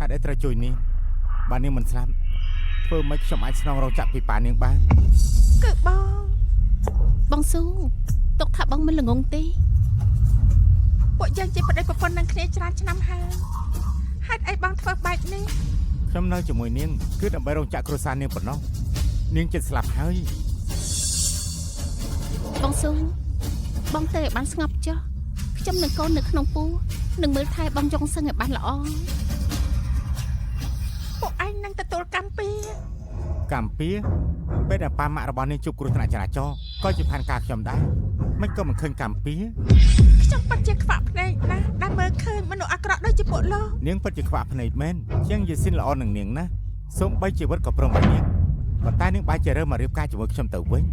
ហេតុអីត្រូវជួយនាងបើនាងមិនស្លាប់ធ្វើមិនខ្ញុំអាចស្នងរងចាក់ពីប៉ានាងបានគឺបងស៊ូទុកថាបងមិនល្ងងទេពួកយើងជាប្តីប្រពន្ធនឹងគ្នាច្រើនឆ្នាំហើយហេតុអីបងធ្វើបែបនេះខ្ញុំនៅជាមួយនាងគឺដើម្បីរងចាក់គ្រួសារនាងប៉ុណ្ណោះនាងចិត្តស្លាប់ហើយបងស៊ូបងទៅឲ្យបានស្ងប់ចុះខ្ញុំនឹងកូននៅក្នុងពោះនឹងមើលថែបងយងសឹងឲ្យបានល្អពួកឯងនឹងទទួលកម្មពីពេលដែលប៉ាម៉ាក់របស់នាងជួបគ្រោះថ្នាក់ចរាចរណ៍ក៏ជាផែនការខ្ញុំដែរមិនក៏មិនឃើញកម្មពីខ្ញុំពិតជាខ្វាក់ភ្នែកណាស់ដែលមើលឃើញមនុស្សអាក្រក់ដូចជាពួកលោកនាងពិតជាខ្វាក់ភ្នែកមែនជាងយេស៊ីនល្អនឹងនាងណាសូម្បីជីវិតក៏ព្រមឲ្យនាងប៉ុន្តែនាងបែរជារើសមករៀបការជាមួយខ្ញុំទៅវិញ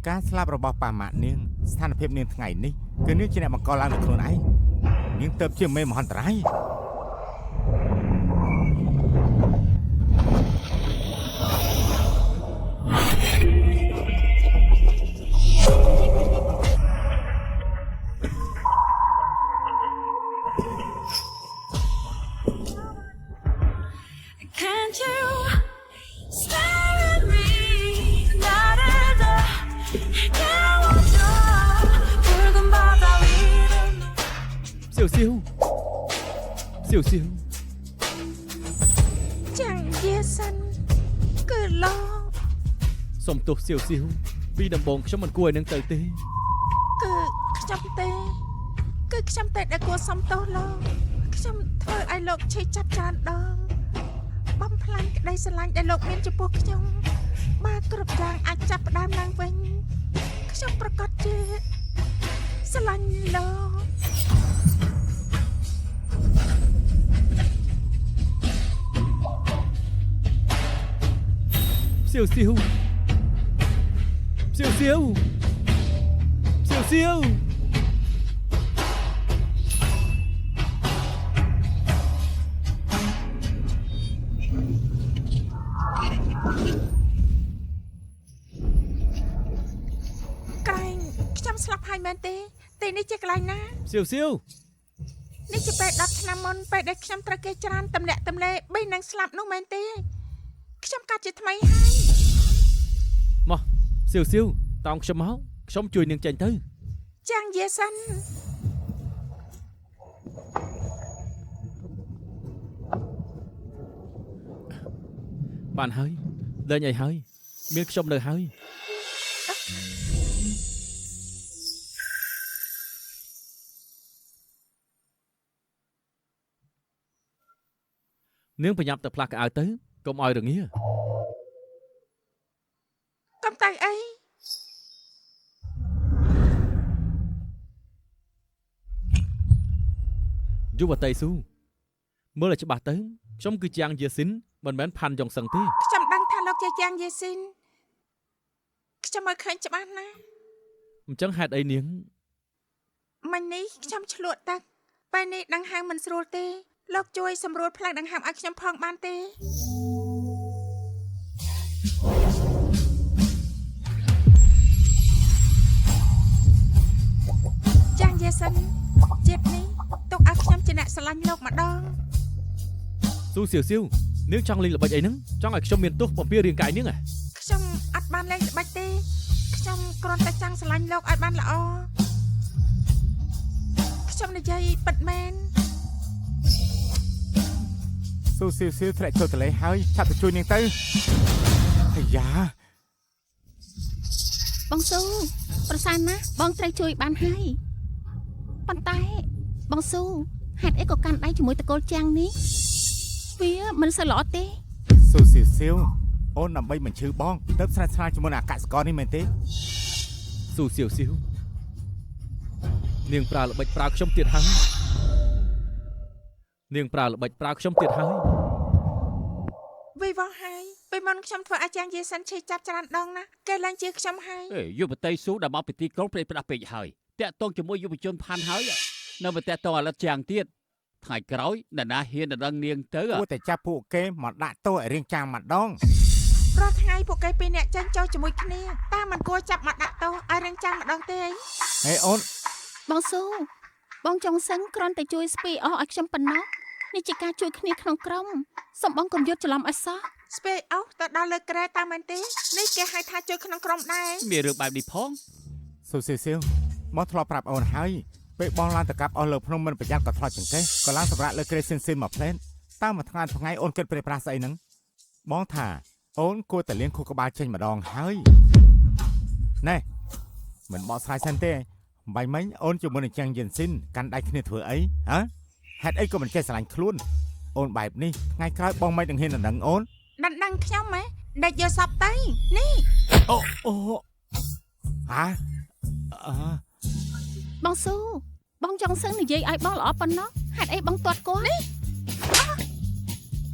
ការស្លាប់របស់ប៉ាម៉ាក់នាងស្ថានភាពនាងថ្ងៃនេះគឺនាងជាអ្នកបង្កឡើងដោយខ្លួនឯងនាងទៅជាមេមហន្តរាយសៀវចាំងយេសិនគឺលោកសុំទោសសៀវពីដំបងខ្ញុំមិនគួរឲ្យនឹងទៅទេគឺខ្ញុំទេដែលគួរសុំទោសលោកខ្ញុំធ្វើឲ្យលោកឈឺចាប់ច្រើនដងបំផ្លាញក្តីស្រឡាញ់ដែលលោកមានចំពោះខ្ញុំមកគ្រប់យ៉ាងអាចចាប់ផ្ដើមឡើងវិញខ្ញុំប្រកាសជាស្រឡាញ់លោកសៀវក្រែងខ្ញុំស្លាប់ហើយមែនទេនេះជាកន្លែងណាសៀវនេះជាពេល10ឆ្នាំមុនពេលដែលខ្ញុំត្រូវគេច្រានទម្លាក់ទម្លេបីនឹងស្លាប់នោះមែនទេខ្ញុំកាត់ជាថ្មីហើយមកសៀវតោងខ្ញុំមកខ្ញុំជួយនាងចេញទៅចាំងយេសិនបានហើយលេងអីហើយមានខ្ញុំនៅហើយនាងប្រញាប់ទៅផ្លាស់កៅអៅទៅកុំឲ្យរងាកំតៅអីយុវតីស៊ូមើលឲ្យច្បាស់ទៅខ្ញុំគឺជាងយេស៊ីនមិនមែនផាន់យ៉ុងសឹងទេខ្ញុំដឹងថាលោកជាជាងយេស៊ីនខ្ញុំមើលឃើញច្បាស់ណាស់អញ្ចឹងហេតុអីនាងមិញនេះខ្ញុំឆ្លក់ទឹកពេលនេះដង្ហើមមិនស្រួលទេលោកជួយសម្រួលផ្លូវដង្ហើមឲ្យខ្ញុំផងបានទេចាំងយេសិនជាតិនេះទុកឲ្យខ្ញុំជាអ្នកស្រឡាញ់លោកម្ដងស៊ូសៀវនាងចង់លេងល្បិចអីហ្នឹងចង់ឲ្យខ្ញុំមានទោសបំពេញរាងកាយនាងខ្ញុំអត់បានលេងល្បិចទេខ្ញុំគ្រាន់តែចង់ស្រឡាញ់លោកឲ្យបានល្អខ្ញុំនិយាយពិតមែនស៊ូសៀវធ្លាក់ចូលទន្លេហើយឆាប់ទៅជួយនាងទៅអាយ៉ាបងស៊ូប្រសើរណាស់បងត្រូវជួយបានហើយប៉ុន្តែបងស៊ូហេតុអីក៏កាន់ដៃជាមួយតកូលចាំងនេះវាមិនសូវល្អទេស៊ូសៀវអូនដើម្បីមិនឈឺបងទៅស្រាច់ជាមួយអាកាសកលនេះមែនទេស៊ូសៀវនាងប្រើល្បិចប្រើខ្ញុំទៀតហើយវិវត្តហើយពេលមុនខ្ញុំធ្វើអាចារ្យយេសិនឈឺចាប់ច្រើនដងណាគេឡើងជាខ្ញុំហើយយុវតីស៊ូដែលមកពីទីក្រុងព្រៃផ្ដាស់ពេកហើយតាក់ទងជាមួយយុវជនផាន់ហើយនៅតែតាក់ទងអាលិតចាំងទៀតថ្ងៃក្រោយអ្នកណាហ៊ានដណ្ដឹងនាងទៅគួរតែចាប់ពួកគេមកដាក់ទោសឲ្យរៀងចាំងម្ដងរាល់ថ្ងៃពួកគេពីរនាក់ចាញ់ចោលជាមួយគ្នាតែមិនគួរចាប់មកដាក់ទោសឲ្យរៀងចាំងម្ដងទេហេអូនបងស៊ូបងចង់សឹងគ្រាន់តែជួយស្ពីអស់ឲ្យខ្ញុំប៉ុណ្ណោះ នេះជាការជួយគ្នាក្នុងក្រុមសូមបងកុំយល់ច្រឡំអីសោះស្ពេអោទៅដល់លើក្រែតាមមែនទេនេះគេហៅថាជួយក្នុងក្រុមដែរ មានរឿងបែបនេះផង ស៊ូស៊ីសៀវមកធ្លាប់ប្រាប់អូនហើយពេលបងឡើងទៅកាប់អស់លើភ្នំមិនប្រយ័ត្នក៏ធ្លាប់ចង្កេះក៏ឡើងសម្រាប់លើក្រេស៊ីនមកផ្លែនតាមមួយថ្ងៃអូនគិតប្រេះប្រាស់ស្អីហ្នឹងបងថាអូនគួរតែលៀងខួរក្បាលចេញម្ដងហើយណែមិនបកស្រាយសិនទេបាយមិញអូនជាមួយនឹងចាំងយិនស៊ីនកាន់ដៃគ្នាធ្វើអីហ៎ហេតុអីក៏មិនចេះស្រឡាញ់ខ្លួនអូនបែបនេះថ្ងៃក្រោយបងមិននឹងហ៊ានដណ្ដឹងអូន ដណ្ដឹងខ្ញុំហ៎ដេកយកសពទៅនេះ អូហាអឺ បងស៊ូបងចង់សឹងនិយាយឲ្យបងល្អប៉ុណ្ណោះហេតុអីបងទាត់គាត់នេះ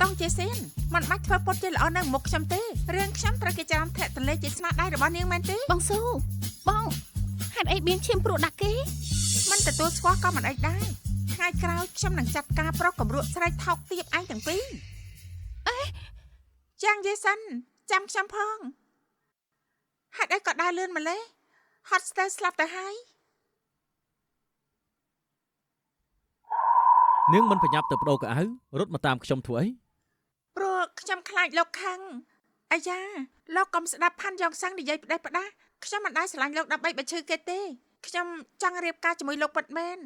តង់ជាសៀនមិនបាច់ធ្វើពុតជាល្អនៅមុខខ្ញុំទេរឿងខ្ញុំត្រូវគេចាំធាក់តលេជាស្នាដៃរបស់នាងមែនទេបងស៊ូបងហេតុអីមានឈាមព្រោះដាក់គេមិនទទួលស្គាល់ក៏មិនអីដែរថ្ងៃក្រោយខ្ញុំនឹងចាត់ការប្រុសកម្រក់ស្រីថោកទាបឯងទាំងពីរអេចាំងយេសិនចាំខ្ញុំផងហេតុអីក៏ដើរលឿនម្លេះហត់ស្ទើស្លាប់ទៅហើយ នាងមិនប្រញាប់ទៅបដូរកៅអៅរត់មកតាមខ្ញុំធ្វើអី ព្រោះខ្ញុំខ្លាចលោកខឹងអាយ៉ាលោកកុំស្ដាប់ផាន់យ៉ងសាំងនិយាយផ្ដេសផ្ដាស់ខ្ញុំមិនដែរស្រឡាញ់លោកដើម្បីបញ្ឈឺគេទេខ្ញុំចង់រៀបការជាមួយលោកពិតមែន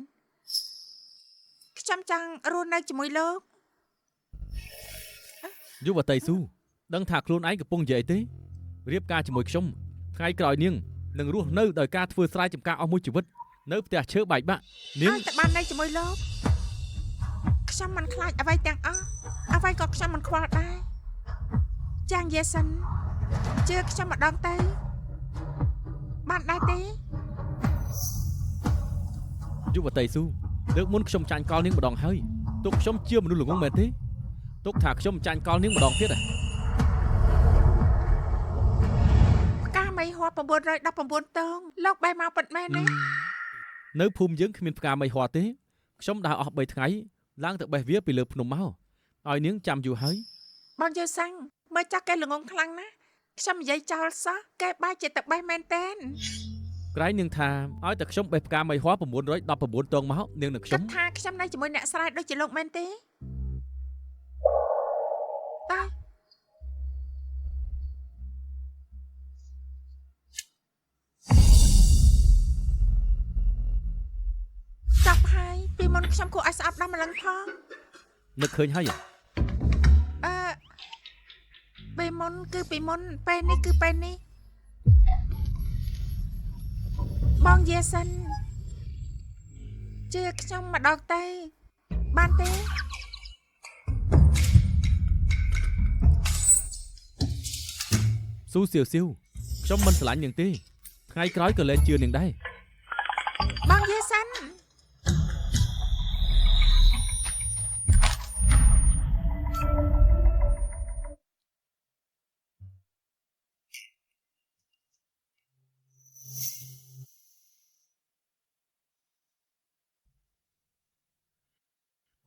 ខ្ញុំចង់រស់នៅជាមួយលោក យុវតីស៊ូដឹងថាខ្លួនឯងកំពុងនិយាយទេរៀបការជាមួយខ្ញុំថ្ងៃក្រោយនាងនឹងរស់នៅដោយការធ្វើស្រែចម្ការអស់មួយជីវិតនៅផ្ទះឈើបែកបាក់នាង ឲ្យតែបាននៅជាមួយលោកខ្ញុំមិនខ្លាចអ្វីទាំងអស់អ្វីក៏ខ្ញុំមិនខ្វល់ដែរចាងយេសិនជឿខ្ញុំម្ដងទៅបានដែរទេ យុវតីស៊ូលើកមុនខ្ញុំចាញ់កលនាងម្ដងហើយទុកខ្ញុំជាមនុស្សល្ងងមែនទេទុកថាខ្ញុំចាញ់កលនាងម្ដងទៀត ផ្កាមីហួរ919តងលោកបែរមកពិតមែនទេ នៅភូមិយើងគ្មានផ្កាមីហ័រទេខ្ញុំដើរអស់3ថ្ងៃឡើងទៅបេះវាពីលើភ្នំមកឲ្យនាងចាំយូរហើយ បងយល់សាំងមើលចាស់គេល្ងងខ្លាំងណាស់ខ្ញុំនិយាយចោលសោះគេបែរជាទឹកបេះមែនតែន ក្រែងនាងថាឲ្យតែខ្ញុំបេះផ្កាមីហ័រ919តងមកនាងនឹងខ្ញុំ គិតថាខ្ញុំនៅជាមួយអ្នកស្រែដូចជាលោកមែនទេតើចាប់ហើយពីមុនខ្ញុំគួរឲ្យស្អប់ដល់ម្លឹងផង នឹកឃើញហើយ ពេលមុនគឺពីមុនពេលនេះគឺពេលនេះបងយេសិនជឿខ្ញុំម្ដងទៅបានទេ ស៊ូសៀវសៀវខ្ញុំមិនស្រឡាញ់នាងទេថ្ងៃក្រោយក៏លែងជឿនាងដែរ បងយេសិន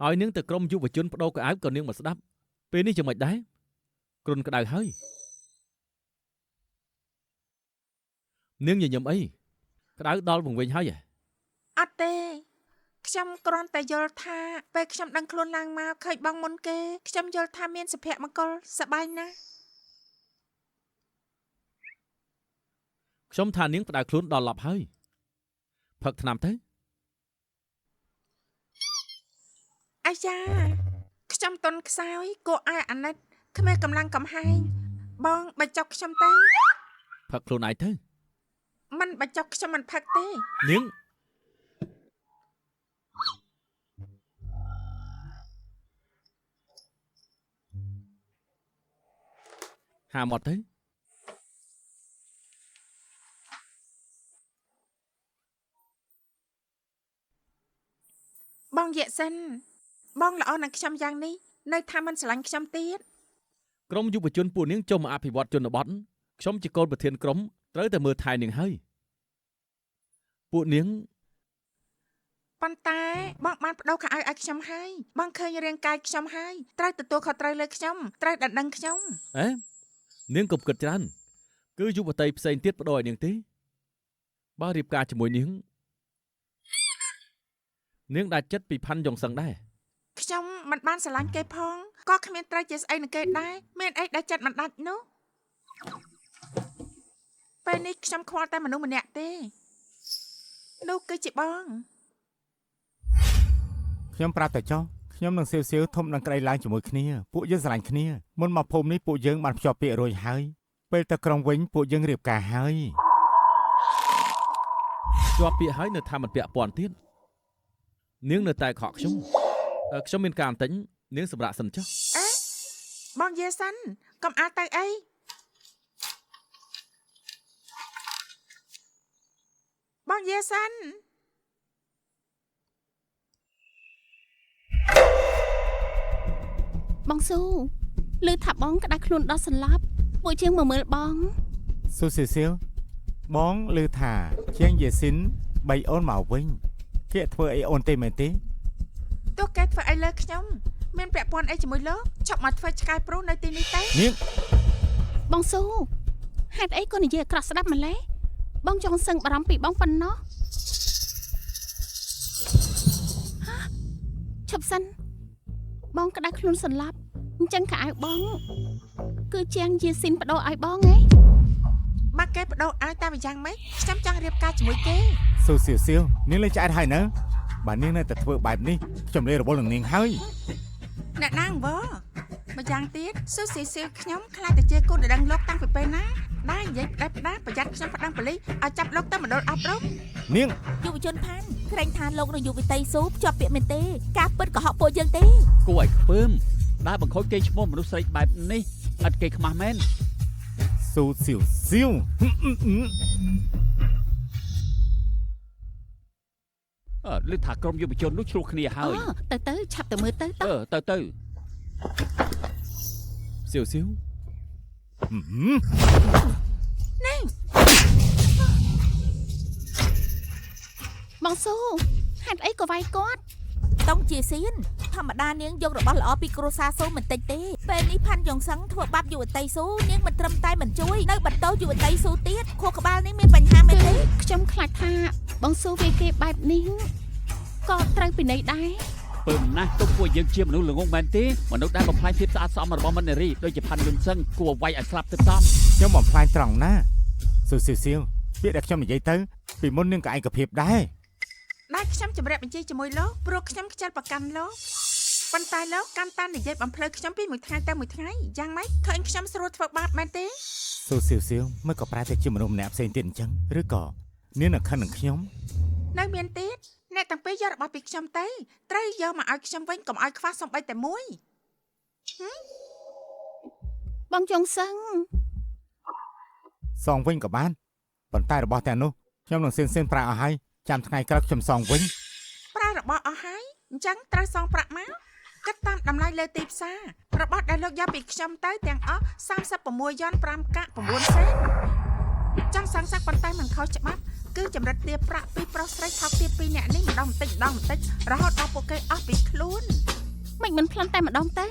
ឲ្យនាងទៅក្រុមយុវជនបដូរកៅអៅក៏នាងមិនស្ដាប់ពេលនេះយ៉ាងម៉េចដែរគ្រុនក្តៅហើយនាងញញឹមអីក្តៅដល់វង្វេងហើយ អត់ទេខ្ញុំគ្រាន់តែយល់ថាពេលខ្ញុំដឹងខ្លួនឡើងមកឃើញបងមុនគេខ្ញុំយល់ថាមានសុភមង្គលសប្បាយណាស់ ខ្ញុំថានាងផ្ដៅខ្លួនដល់ឡប់ហើយផឹកថ្នាំទៅ អាយ៉ាខ្ញុំតន់ខ្សោយគួរឲ្យអាណិតគ្មានកម្លាំងកំហែងបងបញ្ចុកខ្ញុំទៅ ផឹកខ្លួនឯងទៅ មិនបញ្ចុកខ្ញុំមិនផឹកទេ នាងហាមាត់ទៅ បងយេសិនបងល្អនឹងខ្ញុំយ៉ាងនេះនៅថាមិនស្រឡាញ់ខ្ញុំទៀត ក្រុមយុវជនពួកនាងចូលមកអភិវឌ្ឍជនបទខ្ញុំជាកូនប្រធានក្រុមត្រូវតែមើលថែនាងហើយពួកនាង ប៉ុន្តែបងបានបដូរខោអាវឲ្យខ្ញុំហើយបងឃើញរាងកាយខ្ញុំហើយត្រូវទទួលខុសត្រូវលើខ្ញុំត្រូវដណ្ដឹងខ្ញុំ អេនាងកុំគិតច្រើនគឺយុវតីផ្សេងទៀតបដូរឲ្យនាងទេបើរៀបការជាមួយនាងដាច់ចិត្តពីផាន់យ៉ងសឹងដែរ ខ្ញុំម មិនបានស្រឡាញ់គេផងក៏គ្មានត្រូវជាស្អីនឹងគេដែរមានអីដែលចិត្តមិនដាច់នោះពេលនេះខ្ញុំខ្វល់តែមនុស្សម្នាក់ទេនោះគឺជាបង ខ្ញុំប្រាប់តែចុះខ្ញុំនឹងសៀវធំនឹងក្តីឡើងជាមួយគ្នាពួកយើងស្រឡាញ់គ្នាមុនមកភូមិនេះពួកយើងបានភ្ជាប់ពាក្យរួចហើយពេលទៅក្រុងវិញពួកយើងរៀបការហើយ ជាប់ពាក្យហើយនៅថាមិនពាក់ព័ន្ធទៀតនាងនៅតែខកខ្ញុំមានការបន្តិចនាងសម្រាប់សិនចុះ អេបងយាសិនកុំអាចទៅអីបងយាសិន បងស៊ូឮថាបងក្តៅខ្លួនដល់សន្លប់ពួកជាងមកមើលបង ស៊ូស៊ីសៀលបងឮថាជាងយេស៊ីនបីអូនមកវិញគេធ្វើអីអូនទេមែនទេ ទោះគេធ្វើអីលើខ្ញុំមានពាក់ព័ន្ធអីជាមួយលោកចប់មកធ្វើឆ្កែព្រុសនៅទីនេះទេ នាង បងស៊ូហេតុអីក៏និយាយអាក្រក់ស្ដាប់ម្លេះបងចង់សឹងបារម្ភពីបងប៉ុណ្ណោះឈប់សិនបងក្តៅខ្លួនសន្លប់អញ្ចឹងខោអាវបងគឺជាងយាស៊ីនបដោឲ្យបងហ៎ បើគេបដូរឲ្យតែម្យ៉ាងម៉េចខ្ញុំចង់រៀបការជាមួយគេ ស៊ូស៊ីសៀលនាងលេងឆ្អែតហើយនៅបើនាងនៅតែធ្វើបែបនេះខ្ញុំលេងរវល់នឹងនាងហើយ អ្នកណាងវម្យ៉ាងទៀតស៊ូស៊ីស៊ីខ្ញុំខ្លាចតែជាកូនដែលដឹងលោកតាំងពីពេលណាដែរនិយាយផ្ដែផ្ដាប្រយ័ត្នខ្ញុំប្តឹងប៉ូលីសឲ្យចាប់លោកទៅមណ្ឌលអប់រំ នាង យុវជនផានក្រែងថាលោកនៅយុវតីស៊ូភ្ជាប់ពាក្យមែនទេការពិតកុហកពួកយើងទេ គួរឲ្យខ្ពើមដែលបង្ខូចគេឈ្មោះមនុស្សស្រីបែបនេះឥតគេខ្មាស់មែន ស៊ូស៊ីសៀល ឮថាក្រុមយុវជននោះឆ្លោះគ្នាហើយ ទៅឆាប់ទៅមើលទៅ ទៅ សៀវ បងស៊ូហេតុអីក៏វាយគាត់ តុងជាសៀនធម្មតានាងយករបស់ល្អពីគ្រួសារស៊ូមិនតិចទេពេលនេះផាន់យ៉ងសឹងធ្វើបាបយុវតីស៊ូនាងមិនត្រឹមតែមិនជួយនៅបន្តយុវតីស៊ូទៀតខួរក្បាលនេះមានបញ្ហាមែនទេ ខ្ញុំខ្លាចថាបងស៊ូវាគេបែបនេះក៏ត្រូវពិន័យដែរ ពើណាស់ទុកពួកយើងជាមនុស្សល្ងងមែនទេមនុស្សដែលបំផ្លាញភាពស្អាតស្អំរបស់មិត្តនារីដូចជាផាន់យុនសឹងគួរវាយឲ្យស្លាប់ទៅតាម ខ្ញុំបំផ្លាញត្រង់ណាស៊ូស៊ីសៀលពាក្យដែលខ្ញុំនិយាយទៅពីមុននាងក៏ឯកភាពដែរ ដែលខ្ញុំជម្រាបបញ្ជាជាមួយលោកព្រោះខ្ញុំខ្ជិលប្រកាន់លោកប៉ុន្តែលោកកាន់តែនិយាយបំភ្លឺខ្ញុំពីមួយថ្ងៃទៅមួយថ្ងៃយ៉ាងម៉េចឃើញខ្ញុំស្រួលធ្វើបាបមែនទេ ស៊ូស៊ីសៀលមិនក៏ប្រែតែជាមនុស្សម្នាក់ផ្សេងទៀតអញ្ចឹងឬក៏នាងនឹងខឹងនឹងខ្ញុំ នៅមានទៀតអ្នកទាំងពីរយករបស់ពីខ្ញុំទៅត្រូវយកមកឲ្យខ្ញុំវិញកុំឲ្យខ្វះសំបីតែមួយ បងចង់សឹង សងវិញក៏បានប៉ុន្តែរបស់ទាំងនោះខ្ញុំនឹងសៀនប្រាក់ឲ្យហើយចាំថ្ងៃក្រោយខ្ញុំសងវិញ ប្រើរបស់អស់ហើយអញ្ចឹងត្រូវសងប្រាក់មកគិតតាមតម្លៃលើទីផ្សាររបស់ដែលលោកយកពីខ្ញុំទៅទាំងអស់36យ៉ន5កាក់9សេនចង់សងសឹកប៉ុន្តែមិនខុសច្បាប់គឺចម្រិតទាបប្រាក់ពីប្រុសស្រីថោកទាបពីរនាក់នេះម្ដងបន្តិចរហូតដល់ពួកគេអស់ពីខ្លួន មិនផ្លន់តែម្ដងទៅ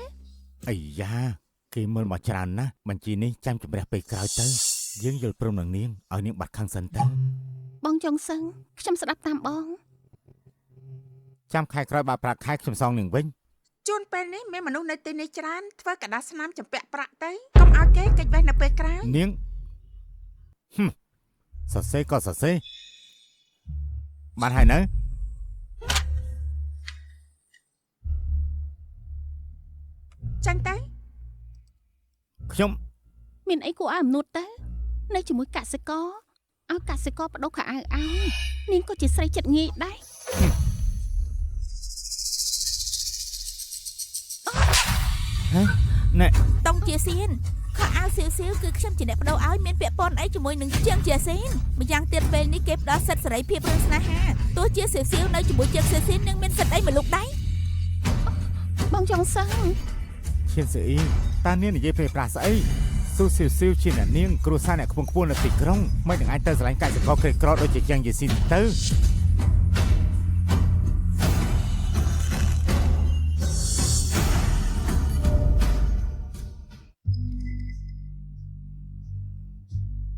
អាយ៉ាគេមើលមកច្រើនណាស់បញ្ជីនេះចាំជំរះពេលក្រោយទៅយើងយល់ព្រមនឹងនាងឲ្យនាងបាត់ខឹងសិនទៅ បងចង់សឹងខ្ញុំស្ដាប់តាមបង ចាំខែក្រោយបើប្រាក់ខែខ្ញុំសងនាងវិញ ជួនពេលនេះមានមនុស្សនៅទីនេះច្រើនធ្វើកដាស្នាមចម្ពាក់ប្រាក់ទៅកុំឲ្យគេកិច្ចវេះនៅពេលក្រោយ នាងសរសេរក៏សរសេរបានហើយនៅចាញ់ទៅ ខ្ញុំ មានអីគួរឲ្យអំនួតទៅនៅជាមួយកសិករឲ្យកសិករបដូរខោអាវឲ្យនាងក៏ជាស្រីចិត្តងាយដែរ ណែ តុងជាសៀនខោអាវសៀវគឺខ្ញុំជាអ្នកបដូរឲ្យមានពាក់ព័ន្ធអីជាមួយនឹងជាងជាសៀនម្យ៉ាងទៀតពេលនេះគេផ្ដល់សិទ្ធិសេរីភាពរឿងស្នេហាទោះជាសៀវនៅជាមួយជាងសៀននឹងមានសិទ្ធិអីមកលុកដែរ បងចង់សឹង ឈៀនស្អីតានាងនិយាយពេលប្រាស់ស្អីស៊ូស៊ីវជាអ្នកនាងគ្រួសារអ្នកខ្ពង់ខ្ពស់នៅទីក្រុងមិននឹងអាចទៅឆ្លងកសិករក្រីក្រដូចជាយ៉ាងយេស៊ីនទៅ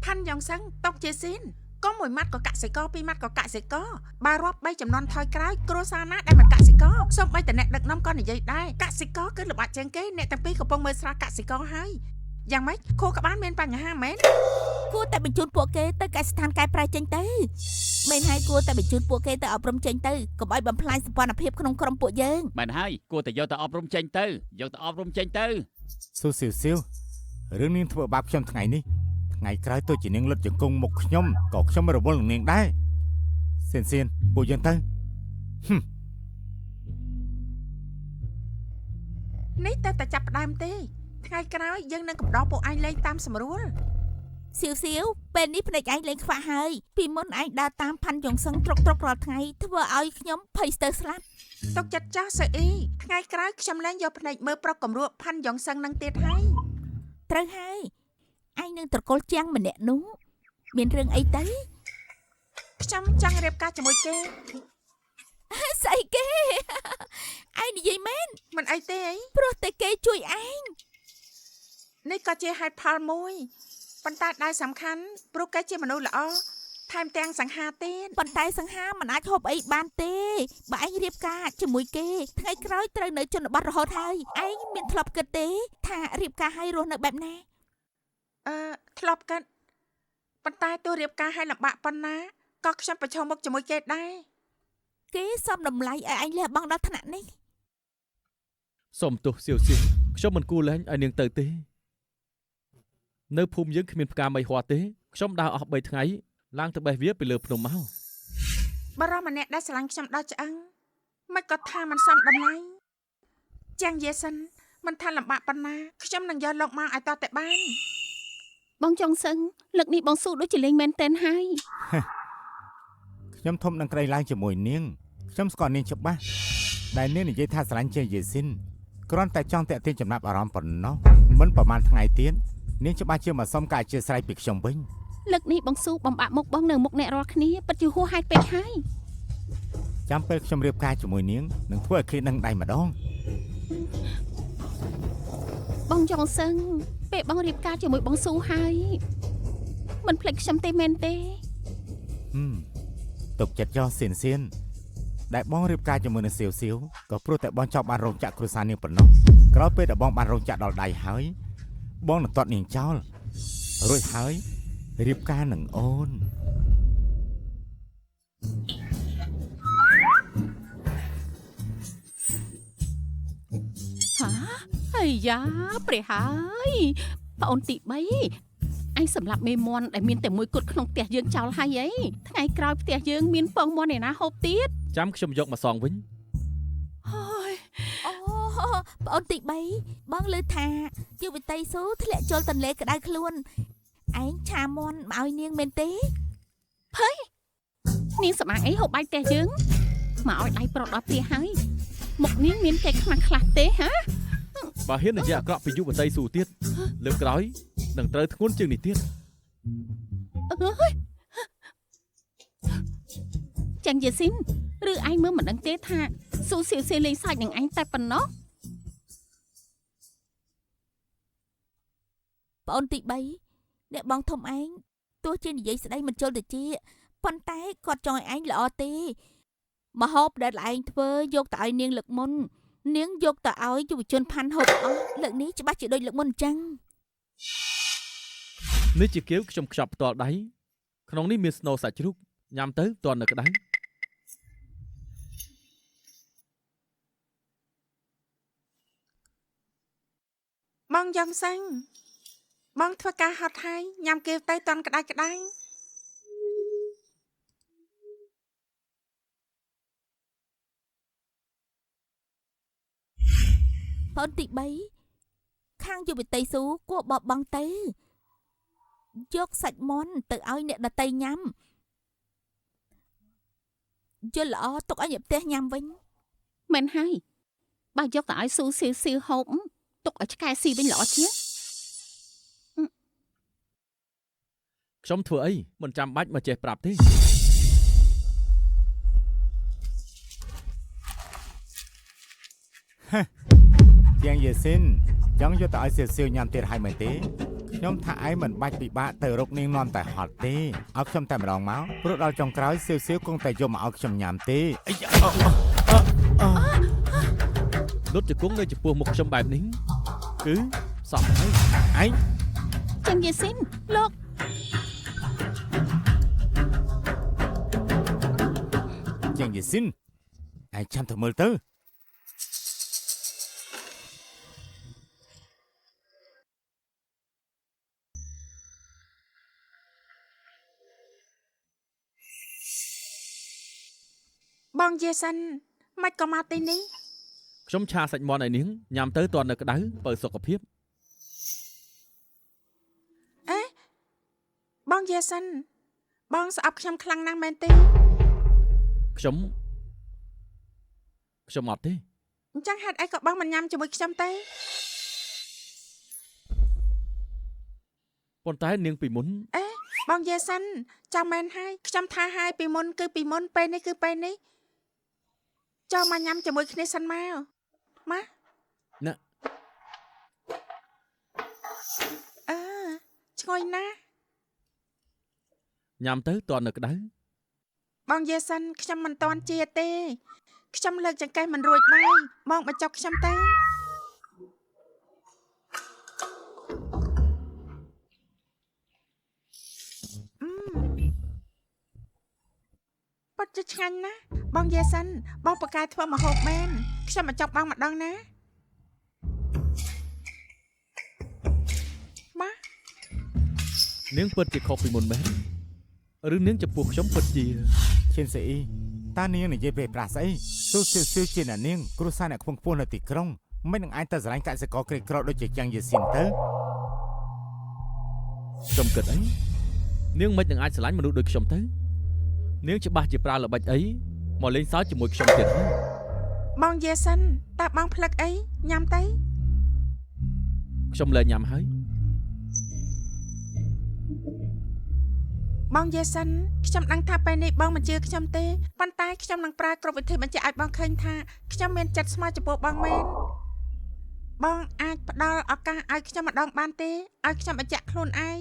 ផាន់យ៉ងសឹងតុកជាស៊ីនកុំមួយម៉ាត់ក៏កសិករពីរម៉ាត់ក៏កសិករបើរាប់3ចំនួនថយក្រោយគ្រួសារណាដែលមិនកសិក ករសូម្បីតែអ្នកដឹកនាំក៏និយាយដែរកសិករគឺល្បាក់ជាងគេអ្នកទាំងពីរកំពុងមើលស្រែកសិករហើយយ៉ាងម៉េចខួរក្បាលមានបញ្ហាមែន គួរតែបញ្ជូនពួកគេទៅកសិដ្ឋានកែប្រែចេញទៅមែនហើយគួរតែបញ្ជូនពួកគេទៅអប់រំចេញទៅកុំឲ្យបំផ្លាញសម្ព័ន្ធភាពក្នុងក្រុមពួកយើង មែនហើយគួរតែយកទៅអប់រំចេញទៅយកទៅអប់រំចេញទៅ ស៊ូសៀវរឿងនាងធ្វើបាបខ្ញុំថ្ងៃនេះថ្ងៃក្រោយទោះជានាងលុតជង្គង់មុខខ្ញុំក៏ខ្ញុំរវល់នឹងនាងដែរសៀនពួកយើងទៅ នេះតែចាប់ផ្ដើមទេថ្ងៃក្រោយយើងនឹងកំដរពួកឯងលេងតាមស្រួល សៀវពេលនេះភ្នែកឯងលេងខ្វះហើយពីមុនឯងដើរតាមផាន់យ៉ុងសឹងត្រុករាល់ថ្ងៃធ្វើឲ្យខ្ញុំភ័យស្ទើរស្លាប់ ទុកចិត្តចាស់សើអ៊ីថ្ងៃក្រោយខ្ញុំលែងយកភ្នែកមើលប្រុសកំរួផាន់យ៉ុងសឹងនឹងទៀតហើយ ត្រូវហើយឯងនឹងត្រកូលជាងម្នាក់នោះមានរឿងអីទៅ ខ្ញុំចង់រៀបការជាមួយគេ ស្អីគេឯងនិយាយមែន មិនអីទេអី ព្រោះតែគេជួយឯង នេះក៏ជាហេតុផលមួយប៉ុន្តែដែលសំខាន់ព្រោះគេជាមនុស្សល្អថែមទាំងសង្ហាទៀត ប៉ុន្តែសង្ហាមិនអាចហូបអីបានទេបើឯងរៀបការជាមួយគេថ្ងៃក្រោយត្រូវនៅជនបទរហូតហើយឯងមានធ្លាប់គិតទេថារៀបការឲ្យរស់នៅបែបណា ធ្លាប់កាត់ប៉ុន្តែទោះរៀបការឲ្យលំបាកប៉ុណ្ណាក៏ខ្ញុំប្រឈមមុខជាមួយគេដែរ គេសំតម្លៃឲ្យឯងលះបង់ដល់ថ្នាក់នេះ សូមទោសសៀវខ្ញុំមិនគួរលែងឲ្យនាងទៅទេនៅភូមិយើងគ្មានផ្កាមីហ័រទេខ្ញុំដើរអស់3ថ្ងៃឡើងទៅបេះវាពីលើភ្នំមក បារម្ភម្នាក់ដែលស្រឡាញ់ខ្ញុំដល់ឆ្អឹងមិនក៏ថាមិនសមតម្លៃជាងយេសិនមិនថាលំបាកប៉ុណ្ណាខ្ញុំនឹងយកលោកមកឲ្យតតែបាន បងចង់សឹងលើកនេះបងស៊ូដូចជាលេងមែនតែនហើយ ខ្ញុំធំនឹងក្រៃឡើងជាមួយនាងខ្ញុំស្គាល់នាងច្បាស់ដែលនាងនិយាយថាស្រឡាញ់ជាងយេស៊ីនគ្រាន់តែចង់តាក់ទាញចំណាប់អារម្មណ៍ប៉ុណ្ណោះមិនប្រហែលថ្ងៃទៀតនាងច្បាស់ជាមកសុំការអធិស្ឋានពីខ្ញុំវិញ លើកនេះបងស៊ូបំបាក់មុខបងនៅមុខអ្នករាល់គ្នាពិតជាហួសហេតុពេកហើយ ចាំពេលខ្ញុំរៀបការជាមួយនាងនឹងធ្វើឲ្យឃ្លៀននឹងដៃម្ដង បងចង់សឹងពេលបងរៀបការជាមួយបងស៊ូហើយមិនភ្លេចខ្ញុំទេមែនទេ ទុកចិត្តចោះសៀនដែលបងរៀបការជាមួយនឹងសៀវក៏ព្រោះតែបងចង់បានរោងចក្រគ្រួសារនាងប៉ុណ្ណោះក្រោយពេលដែលបងបានរោងចក្រដល់ដៃហើយបងនឹងទាត់នាងចោលរួចហើយរៀបការនឹងអូន ហាអាយ៉ាព្រះហើយប្អូនទី3ឯងសម្រាប់មេមន់ដែលមានតែមួយគត់ក្នុងផ្ទះយើងចោលហើយអីថ្ងៃក្រោយផ្ទះយើងមានពងមន់ឯណាហូបទៀត ចាំខ្ញុំយកមកសងវិញ ហើយ អូប្អូនទី3បងលើថាយុវតីស៊ូធ្លាក់ចូលទន្លេក្តៅខ្លួនឯងឆាមន់មកឲ្យនាងមែនទេ នាងសម្អាងអីហូបបាយផ្ទះយើងមកឲ្យដៃប្រុសដល់ផ្ទះហើយមុខនាងមានគេខ្មាស់ខ្លះទេហា បើហ៊ាននិយាយអាក្រក់ពីយុវតីស៊ូទៀតលើកក្រោយនឹងត្រូវធ្ងន់ជាងនេះទៀត ចាំងយេស៊ីនឬឯងមើលមិនដឹងទេថាស៊ូសៀវលេងសាច់នឹងឯងតែប៉ុណ្ណោះ ប្អូនទី3អ្នកបងធំឯងទោះជានិយាយស្ដីមិនជល់តិចប៉ុន្តែគាត់ចង់ឲ្យឯងល្អទេមហូបដែលឯងធ្វើយកទៅឲ្យនាងលើកមុននាងយកទៅឲ្យយុវជនផាន់ហូបអស់លើកនេះច្បាស់ជាដូចលើកមុនអញ្ចឹង នេះជាគាវខ្ញុំខ្ចប់ផ្ទាល់ដៃក្នុងនេះមានស្នូលសាច់ជ្រូកញ៉ាំទៅទាន់នៅក្តៅ បងយ៉ងសឹងបងធ្វើការហត់ហើយញ៉ាំគេទៅតន់ក្តៅក្តៅ ប្អូនទី3ខាងយុវតីស៊ូគួរបបង់ទៅយកសាច់មាន់ទៅឲ្យអ្នកដតីញ៉ាំយល់ល្អទុកឲ្យអ្នកផ្ទះញ៉ាំវិញ មែនហើយបើយកទៅឲ្យស៊ូសៀវហូបទុកឲ្យឆ្កែស៊ីវិញល្អជាង ខ្ញុំធ្វើអីមិនចាំបាច់មកចេះប្រាប់ទេ ជាងយេស៊ីនចង់យកទៅឲ្យសៀវញ៉ាំទៀតហើយមែនទេខ្ញុំថាឯងមិនបាច់ពិបាកទៅរកនាងនាំតែហត់ទេឲ្យខ្ញុំតែម្ដងមកព្រោះដល់ចុងក្រោយសៀវគង់តែយកមកឲ្យខ្ញុំញ៉ាំទេ លុតជង្គង់នៅចំពោះមុខខ្ញុំបែបនេះគឺសមហើយឯង ចឹងយាយស៊ីនលោក ជាងយីស៊ីនឯងចាំទៅមើលទៅ បងយាសិនមិនក៏មកទីនេះ ខ្ញុំឆាសាច់មាន់ឲ្យនាងញ៉ាំទៅទាន់នៅក្តៅបើសុខភាព បងយាសិនបងស្អប់ខ្ញុំខ្លាំងណាស់មែនទេ ខ្ញុំអត់ទេ អញ្ចឹងហេតុអីក៏បងមិនញ៉ាំជាមួយខ្ញុំទេ ប៉ុន្តែនាងពីមុន បងយាសិនចាំមែនហើយខ្ញុំថាហើយពីមុនគឺពីមុនពេលនេះគឺពេលនេះចូលមកញ៉ាំជាមួយគ្នាសិនមកម៉ា ណា អឺឈ្ងុយណាស់ ញ៉ាំទៅទាន់នៅក្តៅ បងយាសិនខ្ញុំមិនតាន់ជាទេខ្ញុំលើកចង្កេះមិនរួចឡើយបងបញ្ចុកខ្ញុំទៅប៉ាត់ជាឆ្ងាញ់ណាស់បងយាសិនបងប្រកែធ្វើម្ហូបមែនខ្ញុំបញ្ចុកបងម្ដងណាម៉ា នាងពិតជាខុសពីមុនមែនឬនាងចំពោះខ្ញុំពិតជា ឈិនសេអ៊ីតានាងនិយាយពេលប្រាស់ស្អីស៊ូស៊ូជាអ្នកនាងគ្រួសារអ្នកខ្ពង់ខ្ពស់នៅទីក្រុងមិននឹងអាចទៅស្រឡាញ់កសិករក្រីក្រដូចជាយ៉ាងយីស៊ីនទៅ ខ្ញុំគិតអីនាងមិននឹងអាចស្រឡាញ់មនុស្សដូចខ្ញុំទៅនាងច្បាស់ជាប្រើល្បិចអីមកលេងសើចជាមួយខ្ញុំទៀតហើយ បងយាសិនតើបងផ្លឹកអីញ៉ាំទៅ ខ្ញុំលែងញ៉ាំហើយ បងយាសិនខ្ញុំដឹងថាពេលនេះបងមិនជឿខ្ញុំទេប៉ុន្តែខ្ញុំនឹងប្រើគ្រប់វិធីបញ្ជាក់ឲ្យបងឃើញថាខ្ញុំមានចិត្តស្មោះចំពោះបងមែនបងអាចផ្ដល់ឱកាសឲ្យខ្ញុំម្ដងបានទេឲ្យខ្ញុំបញ្ជាក់ខ្លួនឯង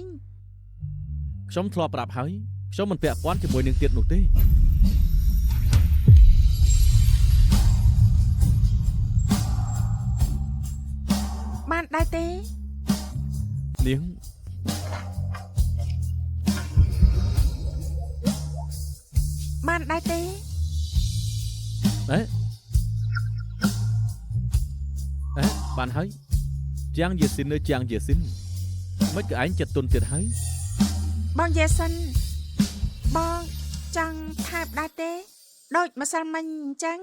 ខ្ញុំធ្លាប់ប្រាប់ហើយខ្ញុំមិនពាក់ព័ន្ធជាមួយនាងទៀតនោះទេ បានដែរទេ នាង បានដែរទេ បានហើយជាងយេស៊ីននៅជាងយេស៊ីនមិនក៏ឯងចិត្តទុនទៀតហើយ បងយាសិនបងចង់ថែបដែរទេដូចម្សិលមិញអញ្ចឹង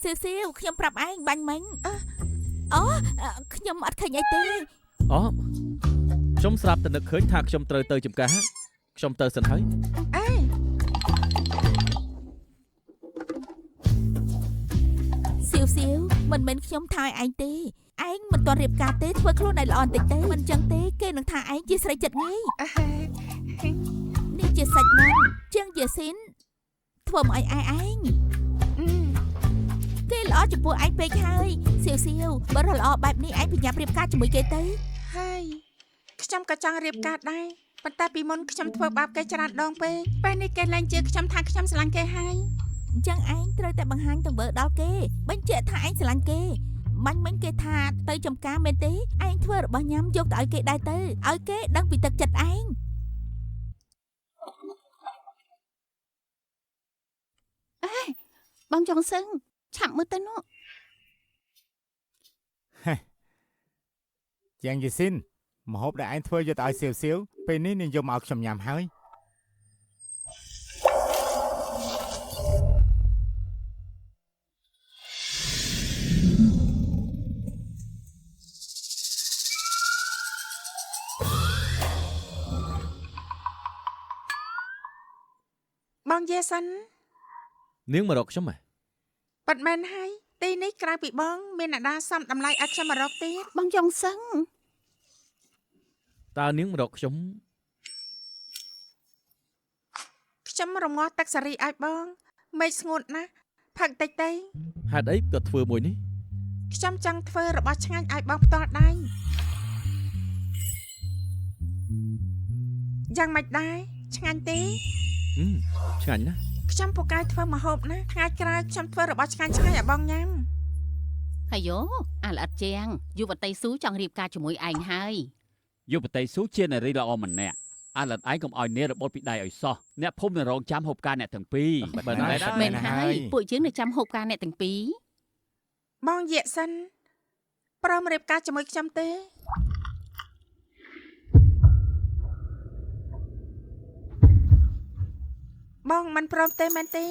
សៀវសៀវខ្ញុំប្រាប់ឯងបាញ់មិញអូខ្ញុំអត់ឃើញអីទេ អូខ្ញុំស្រាប់តែនឹកឃើញថាខ្ញុំត្រូវទៅចំការខ្ញុំទៅសិនហើយ អេ សៀវសៀវមិនមែនខ្ញុំថាឲ្យឯងទេឯងមិនទាន់រៀបការទេធ្វើខ្លួនឲ្យល្អបន្តិចទេមិនចឹងទេគេនឹងថាឯងជាស្រីចិត្តងាយ អេ នេះជាសាច់មាន់ជាងយាស៊ីនធ្វើមកឲ្យឯងគេល្អចំពោះឯងពេកហើយសៀវសៀវបើរល្អបែបនេះឯងប្រញាប់រៀបការជាមួយគេទៅ ហើយខ្ញុំក៏ចង់រៀបការដែរប៉ុន្តែពីមុនខ្ញុំធ្វើបាបគេច្រើនដងពេកពេលនេះគេលែងជឿខ្ញុំថាខ្ញុំស្រឡាញ់គេហើយ អញ្ចឹងឯងត្រូវតែបង្ហាញទង្វើដល់គេបញ្ជាក់ថាឯងស្រឡាញ់គេបាញ់មិញគេថាទៅចំការមែនទេឯងធ្វើរបស់ញ៉ាំយកទៅឲ្យគេដែរទៅឲ្យគេដឹងពីទឹកចិត្តឯង បងចង់សឹងឆាប់មើលទៅនោះ ជាងយីស៊ីនម្ហូបដែលឯងធ្វើយកទៅឲ្យសៀវពេលនេះនាងយកមកឲ្យខ្ញុំញ៉ាំហើយ បងយាសិន នាងមករកខ្ញុំហ៎ ប៉ាត់មែនហើយទីនេះក្រៅពីបងមានអ្នកណាសំតម្លៃឲ្យខ្ញុំមករកទៀត បងចង់សឹង តើនាងមករកខ្ញុំ ខ្ញុំរងាស់ទឹកសារីឲ្យបងមេឃស្ងួតណាស់ផឹកតិចទៅ ហេតុអីក៏ធ្វើមួយនេះ ខ្ញុំចង់ធ្វើរបស់ឆ្ងាញ់ឲ្យបងផ្ទាល់ដៃយ៉ាងម៉េចដែរឆ្ងាញ់ទេ ឆ្ងាញ់ណាស់ ខ្ញុំពូកែធ្វើម្ហូបណាថ្ងៃក្រោយខ្ញុំធ្វើរបស់ឆ្ងាញ់ៗឲ្យបងញ៉ាំ អាយ៉ូអាល្អិតជាងយុវតីស៊ូចង់រៀបការជាមួយឯងហើយ យុវតីស៊ូជានារីល្អម្នាក់អាឡិតឯងកុំឲ្យនាងរបត់ពីដៃឲ្យសោះអ្នកភូមិនឹងរងចាំហូបការអ្នកទាំងពីរ មែនហើយពួកយើងនឹងចាំហូបការអ្នកទាំងពីរ បងយាកសិនព្រមរៀបការជាមួយខ្ញុំទេបងមិនព្រមទេមែនទេ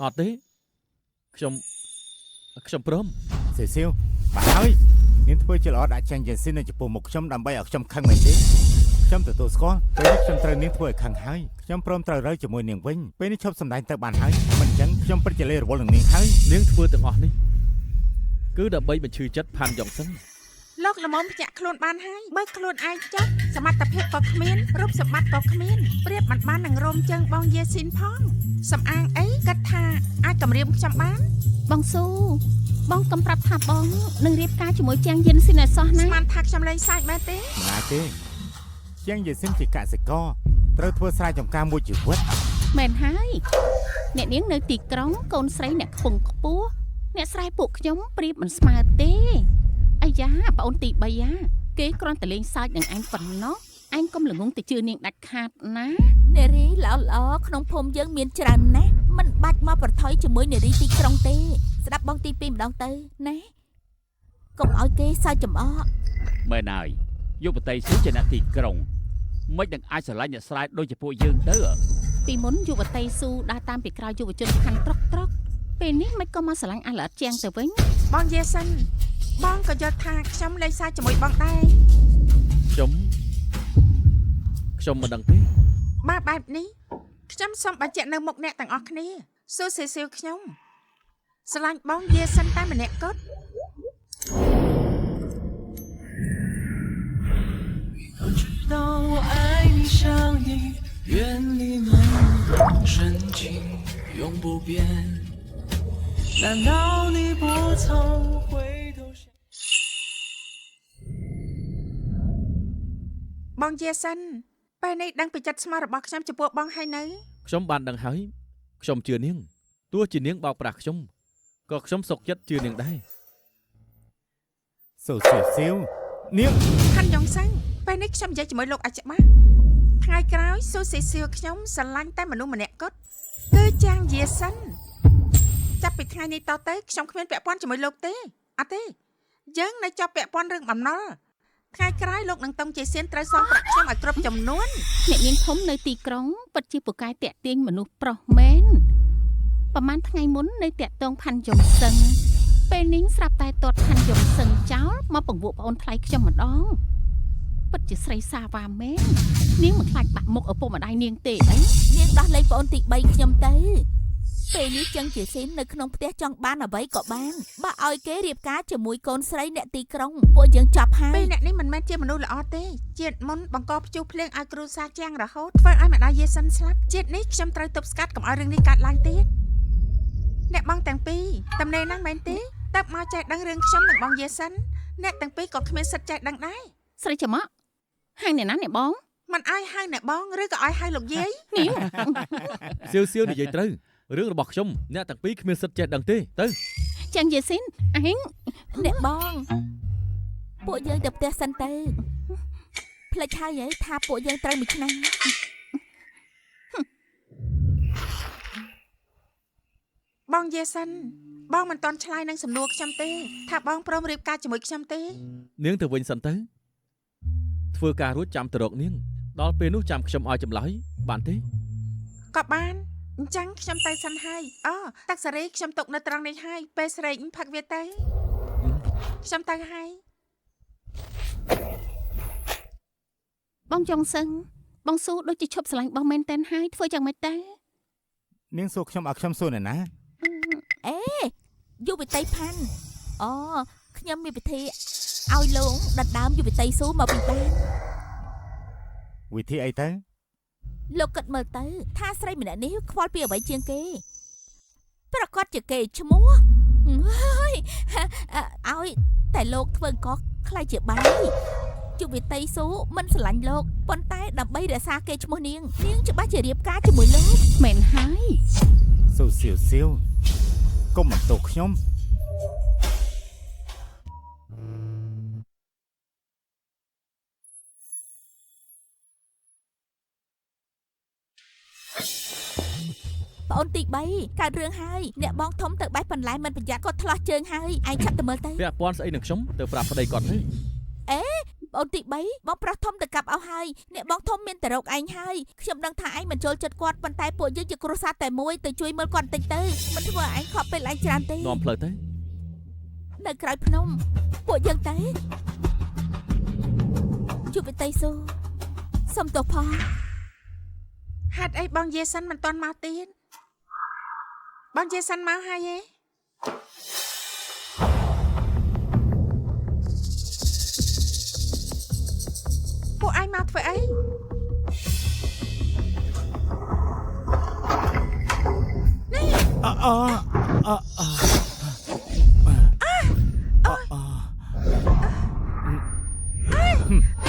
អត់ទេខ្ញុំព្រម សេសៀវបាទហើយនាងធ្វើជាល្អដាក់ចាញ់យេស៊ីននៅចំពោះមុខខ្ញុំដើម្បីឲ្យខ្ញុំខឹងមែនទេខ្ញុំទទួលស្គាល់ពេលនេះខ្ញុំត្រូវនាងធ្វើឲ្យខឹងហើយខ្ញុំព្រមត្រូវរើជាមួយនាងវិញពេលនេះឈប់សម្ដែងទៅបានហើយមិនអញ្ចឹងខ្ញុំពិតជាលេរវល់នឹងនាងហើយ នាងធ្វើទាំងអស់នេះគឺដើម្បីបញ្ឈឺចិត្តផានយ៉ងសឹង លោកល្មមភ្ញាក់ខ្លួនបានហើយបើខ្លួនឯងចាស់សមត្ថភាពក៏គ្មានរូបសម្បត្តិក៏គ្មានប្រៀបមិនបាននឹងរោមជើងបងយេស៊ីនផងសំអាងអីគិតថាអាចគម្រាមខ្ញុំបាន បងស៊ូបងកំប្រាប់ថាបងនឹងរៀបការជាមួយជាងយិនស៊ីនឲ្យសោះណា ស្មានថាខ្ញុំលេងសើចមែនទេ មិនណាទេជាងយេស៊ីនជាកសិករត្រូវធ្វើស្រែចម្ការមួយជីវិត មែនហើយអ្នកនាងនៅទីក្រុងកូនស្រីអ្នកខ្ពង់ខ្ពស់អ្នកស្រែពួកខ្ញុំប្រៀបមិនស្មើទេអាយ៉ាប្អូនទី3យ៉ាគេគ្រាន់តែលេងសើចនឹងឯងប៉ុណ្ណោះឯងកុំល្ងងទៅជឿនាងដាច់ខាតណា នារីល្អក្នុងភូមិយើងមានច្រើនណាស់មិនបាច់មកប្រថុយជាមួយនារីទីក្រុងទេស្ដាប់បងទី2ម្ដងទៅណាកុំឲ្យគេសើចចំអក មែនហើយយុវតីស៊ូជាអ្នកទីក្រុងមិននឹងអាចស្រឡាញ់អ្នកស្រែដូចជាពួកយើងទៅ ពីមុនយុវតីស៊ូដើរតាមពីក្រោយយុវជនខាន់ត្រកពេលនេះមិនក៏មកស្រឡាញ់អាឡិតជាងទៅវិញ បងយេសិនបងក៏យល់ថាខ្ញុំលេងសើចជាមួយបងដែរ ខ្ញុំមិនដឹងទេ បាទបែបនេះខ្ញុំសូមបញ្ជាក់នៅមុខអ្នកទាំងអស់គ្នាស៊ូសេសៀវខ្ញុំស្រឡាញ់បងយេសិនតែម្នាក់គត់ 知道我爱你像你远离梦深情永不变难道你不曾回头想 បងយេសិនពេលនេះដឹងពីចិត្តស្មោះរបស់ខ្ញុំចំពោះបងហើយនៅ ខ្ញុំបានដឹងហើយខ្ញុំជឿនាងទោះជានាងបោកប្រាស់ខ្ញុំក៏ខ្ញុំសុខចិត្តជឿនាងដែរ សូសេសៀវនាង ខាន់យ៉ងសាំងពេលនេះខ្ញុំនិយាយជាមួយលោកឲ្យច្បាស់ថ្ងៃក្រោយស៊ូសេសៀវខ្ញុំស្រឡាញ់តែមនុស្សម្នាក់គត់គឺចាងយេសិនចាប់ពីថ្ងៃនេះតទៅខ្ញុំគ្មានពាក់ព័ន្ធជាមួយលោកទេអត់ទេយើងនៅជាប់ពាក់ព័ន្ធរឿងបំណុលថ្ងៃក្រោយលោកនឹងតុងជាសៀនត្រូវសងប្រាក់ខ្ញុំឲ្យគ្រប់ចំនួន អ្នកនាងធំនៅទីក្រុងពិតជាពូកែតាក់ទាញមនុស្សប្រុសមែនប្រហែលថ្ងៃមុននៅតាក់តងផាន់យ៉ងសឹងពេលនេះស្រាប់តែទាត់ផាន់យ៉ងសឹងចោលមកបង្វក់ប្អូនថ្លៃខ្ញុំម្ដងពិតជាស្រីសាវ៉ាមែននាងមិនខ្លាចបាក់មុខឪពុកម្ដាយនាងទេអី នាងដោះលែងប្អូនទី3ខ្ញុំទៅពេលនេះចឹងជាស៊ីននៅក្នុងផ្ទះចង់បានអ្វីក៏បានបើឲ្យគេរៀបការជាមួយកូនស្រីអ្នកទីក្រុងពួកយើងចាប់ហើ ពេល យ អ្នកនេះមិនមែនជាមនុស្សល្អទេជាតិមុនបង្កភ្ជុះភ្លៀងឲ្យគ្រូសាជាងរហូតធ្វើឲ្យម្ដាយយេសិនស្លាប់ជាតិនេះខ្ញុំត្រូវទប់ស្កាត់កុំឲ្យរឿងនេះកើតឡើងទៀតអ្នកបងទាំងពីរតំណែងហ្នឹងមែនទេតើមកចេះដឹងរឿងខ្ញុំនិងបងយេសិនអ្នកទាំងពីរក៏គ្មានសិទ្ធិចេះដឹងដែរ ស្រីច្រមុះហាងអ្នកណាអ្នកបង មិនឲ្យហៅអ្នកបងឬក៏ឲ្យហៅលោកយាយ នាង សៀវនិយាយត្រូវរឿងរបស់ខ្ញុំអ្នកទាំងពីរគ្មានសិទ្ធិចេះដឹងទេទៅ ចាងយេស៊ីនឯង អ្នកបងពួកយើងទៅផ្ទះសិនទៅផ្លេចហើយថាពួកយើងត្រូវមួយឆ្នាំ បងយេសិនបងមិនតន់ឆ្លើយនឹងសំណួរខ្ញុំទេថាបងព្រមរៀបការជាមួយខ្ញុំទេ នាងទៅវិញសិនទៅធ្វើការរួចចាំទៅរកនាងដល់ពេលនោះចាំខ្ញុំឲ្យចម្លើយបានទេ ក៏បានអញ្ចឹងខ្ញុំទៅសិនហើយអូទឹកសារីខ្ញុំទុកនៅត្រង់នេះហើយពេលស្រែកផឹកវាទៅខ្ញុំទៅហើយ បងចុងសឹងបងស៊ូដូចជាឈប់ស្រឡាញ់បងមែនតែនហើយធ្វើយ៉ាងម៉េចទៅ នាងសួរខ្ញុំឲ្យខ្ញុំសួរអ្នកណា យុវតីផាន់អូខ្ញុំមានពិធីឲ្យលោកដណ្ដើមយុវតីស៊ូមកពីបាន វិធីអីទៅ លោកគិតមើលទៅថាស្រីម្នាក់នេះខ្វល់ពីអ្វីជាងគេប្រកាសជាគេឈ្មោះហើយឲ្យតែលោកធ្វើកកខ្លាចជាបាយយុវតីស៊ូមិនស្រឡាញ់លោកប៉ុន្តែដើម្បីរក្សាគេឈ្មោះនាងច្បាស់ជារៀបការជាមួយលោក មែនហើយ ស៊ូសៀវសៀវកុំបន្ទោសខ្ញុំ ប្អូនទី3កើតរឿងហើយអ្នកបងធំទៅបេះបន្លែមិនប្រយ័ត្នគាត់ឆ្លោះជើងហើយឯងឆាប់ទៅមើលទៅ ពាក់ព័ន្ធស្អីនឹងខ្ញុំទៅប្រាប់ប្តីគាត់ទៅ ប្អូនទី3បងប្រុសធំទៅកាប់អស់ហើយអ្នកបងធំមានតែរកឯងហើយខ្ញុំដឹងថាឯងមិនចូលចិត្តគាត់ប៉ុន្តែពួកយើងជាគ្រួសារតែមួយទៅជួយមើលគាត់បន្តិចទៅមិនធ្វើឲ្យឯងខកពេលឯងច្រើនទេ នាំផ្លូវទៅ នៅក្រៅភ្នំពួកយើងទៅជួបវិតីស៊ូសុំទោសផង ហេតុអីបងយាសិនមិនទាន់មកទៀតបងយាសិនមកហើយហ៎ពួកឯងមកធ្វើអី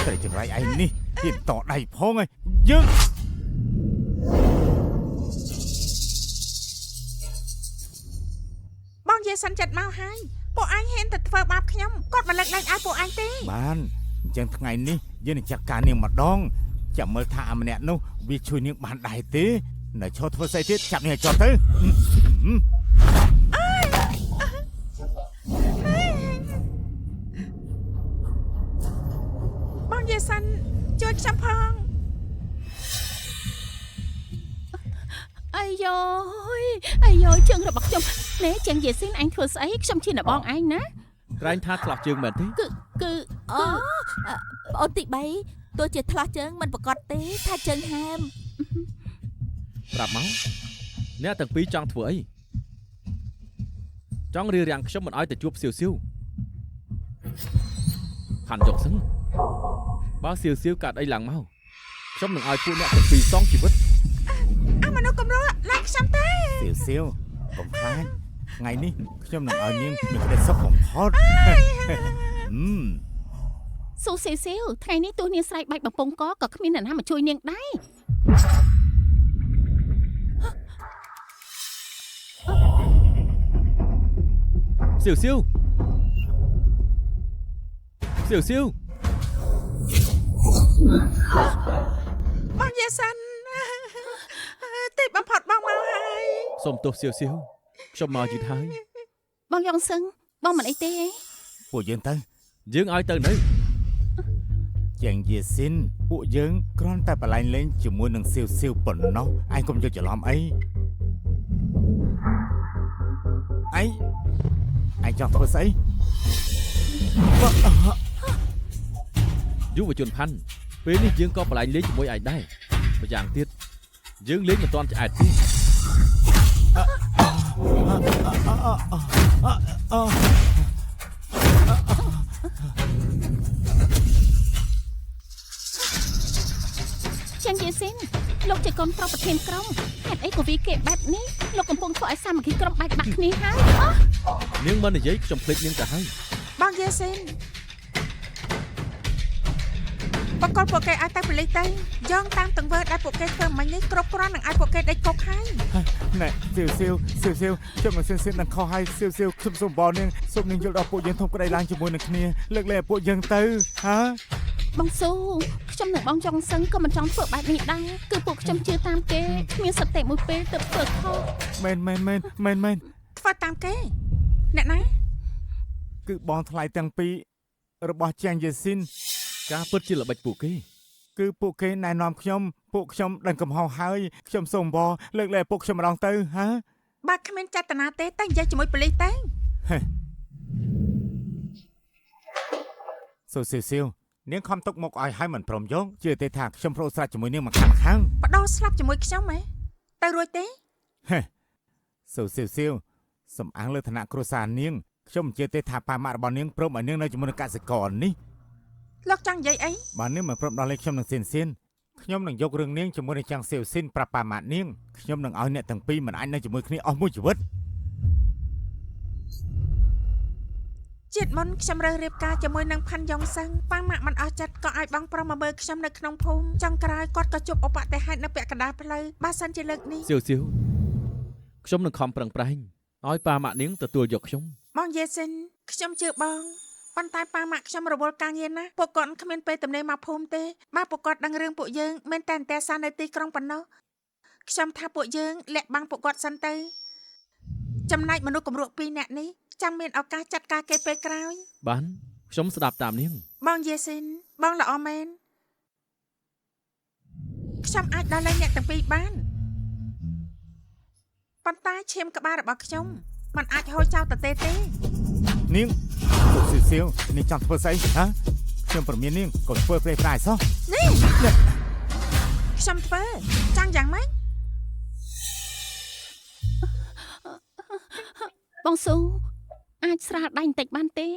តែចង្រៃឯងនេះទៀតតដៃផងហើយយើង បងយាសិនចិត្តមកហើយពួកឯងហ៊ានទៅធ្វើបាបខ្ញុំគាត់មិនលើកលែងឲ្យពួកឯងទេ បានអញ្ចឹងថ្ងៃនេះយើងនឹងចាត់ការនាងម្ដងចាំមើលថាអាម្នាក់នោះវាជួយនាងបានដែរទេនៅឈរធ្វើស្អីទៀតចាប់នាងឲ្យចត់ទៅ បងយាសិនជួយខ្ញុំផង អាយ៉យជើងរបស់ខ្ញុំណែជាងយេស៊ីនអញធ្វើស្អីខ្ញុំជាអ្នកបងឯងណា ក្រែងថាឆ្លោះជើងមែនទេ គឺ អូប្អូនទី3ទោះជាឆ្លោះជើងមិនប្រកាសទេថាជើងហាម ប្រាប់មកអ្នកទាំងពីរចង់ធ្វើអីចង់រៀបរៀងខ្ញុំមិនឲ្យទៅជួបសៀវសៀវហាន់យកសឹងបើសៀវសៀវកាត់អីឡើងមកខ្ញុំនឹងឲ្យពួកអ្នកទាំងពីរសងជីវិត អាមនុស្សកំរោឡើងខ្ញុំទេ សៀវសៀវកុំខ្លាចថ្ងៃនេះខ្ញុំនឹងឲ្យនាងមានក្តីសុខបំផុត ស៊ូសេសេវថ្ងៃនេះទោះនាងស្រែកបាច់បំពង់កក៏គ្មានអ្នកណាមកជួយនាងដែរ សៀវសៀវសៀវសៀវ បងយាសិនទីបំផុតបងមកហើយ សូមទោសសៀវសៀវខ្ញុំមកយឺតហើយ បងយ៉ងសឹងបងមិនអីទេ ពួកយើងទៅ យើងឲ្យទៅនៅ យ៉ាងយេស៊ីនពួកយើងគ្រាន់តែបលែងលេងជាមួយនឹងសៀវសៀវប៉ុណ្ណោះឯងកុំយកច្រឡំអីឯងចង់ធ្វើស្អី យុវជនផាន់ពេលនេះយើងក៏បលែងលេងជាមួយឯងដែរម្យ៉ាងទៀតយើងលេងមិនទាន់ឆ្អែតទេ ជាងយេស៊ីនលោកជាកូនប្រុសប្រធានក្រុមហេតុអីក៏វាគេបែបនេះលោកកំពុងធ្វើឲ្យសាមគ្គីក្រុមបែកបាក់គ្នាហើយ នាងមិននិយាយខ្ញុំភ្លេចនាងទៅហើយ បងយាសិនបកកលពួកគេឲ្យតែប៉ូលីសទៅយ៉ងតាមទង្វើដែលពួកគេធ្វើមិញនេះគ្រប់គ្រាន់នឹងឲ្យពួកគេដេកគុកហើយ ណែសៀវសៀវខ្ញុំមិនសិននឹងខុសហើយសៀវខ្ញុំសូមបងនាងសូមនាងយល់ដល់ពួកយើងធំក្តីឡើងជាមួយនឹងគ្នាលើកលែងពួកយើងទៅហ៎ បងស៊ូខ្ញុំនិងបងយ៉ងសឹងក៏មិនចង់ធ្វើបែបនេះដែរគឺពួកខ្ញុំជឿតាមគេគ្មានសតិមួយពេលទៅធ្វើខុស មែន ធ្វើតាមគេអ្នកណា គឺបងថ្លៃទាំងពីររបស់ជាងយេស៊ីន ការពិតជាល្បិចពួកគេ គឺពួកគេណែនាំខ្ញុំពួកខ្ញុំដឹងកំហុសហើយខ្ញុំសូមបងលើកលែងពួកខ្ញុំម្ដងទៅហ៎ បើគ្មានចេតនាទេតែនិយាយជាមួយប៉ូលីសទៅ សូសៀវនាងខំទុកមកឲ្យហើយមិនព្រមយកជឿទេថាខ្ញុំប្រូស្រេចជាមួយនាងមកខាង បដោស្លាប់ជាមួយខ្ញុំហ៎ទៅរួចទេ សូសៀវសំអាងលើឋានៈគ្រួសារនាងខ្ញុំមិនជឿទេថាប៉ាម៉ាក់របស់នាងព្រមឲ្យនាងនៅជាមួយនឹងកសិករនេះ លោកចង់និយាយអី បើនាងមិនព្រមដល់លេខខ្ញុំនឹងសៀន ខ្ញុំនឹងយករឿងនាងជាមួយនឹងចាំងសៀវស៊ីនប្រាប់ប៉ាម៉ាក់នាងខ្ញុំនឹងឲ្យអ្នកទាំងពីរមិនអាចនៅជាមួយគ្នាអស់មួយជីវិត ជាតិមុនខ្ញុំរើសរៀបការជាមួយនឹងផាន់យ៉ុងសឹងប៉ាម៉ាក់មិនអស់ចិត្តក៏ឲ្យបងប្រុសមកមើលខ្ញុំនៅក្នុងភូមិចុងក្រោយគាត់ក៏ជួបឧបទ្ទិហេតុនៅពាក់កណ្ដាលផ្លូវបើសិនជាលើកនេះ សៀវខ្ញុំនឹងខំប្រឹងប្រែងឲ្យប៉ាម៉ាក់នាងទទួលយកខ្ញុំ បងយេសិនខ្ញុំជឿបងប៉ុន្តែប៉ាម៉ាក់ខ្ញុំរវល់ការងារណាពួកគាត់គ្មានពេលទំនេរមកភូមិទេបើពួកគាត់ដឹងរឿងពួកយើងមានតែអន្តរសាសនៅទីក្រុងប៉ុណ្ណោះខ្ញុំថាពួកយើងលាក់បាំងពួកគាត់សិនទៅចំណែកមនុស្សគំរក់2នាក់នេះចាំមានឱកាសចាត់ការគេពេលក្រោយ បានខ្ញុំស្ដាប់តាមនាង បងយេសិនបងល្អមែនខ្ញុំអាចដល់លែងអ្នកទាំងពីរបានប៉ុន្តែឈាមក្បាលរបស់ខ្ញុំมันអាចហូរចោលទៅទេ នាងលោកសៀវសៀវនាងចង់ធ្វើស្អីហ៎ខ្ញុំប្រមាននាងក៏ធ្វើព្រៃប្រាយសោះ នេះខ្ញុំធ្វើចាំងយ៉ាងម៉េច បងស៊ូអាចស្រាលដៃបន្តិចបានទេ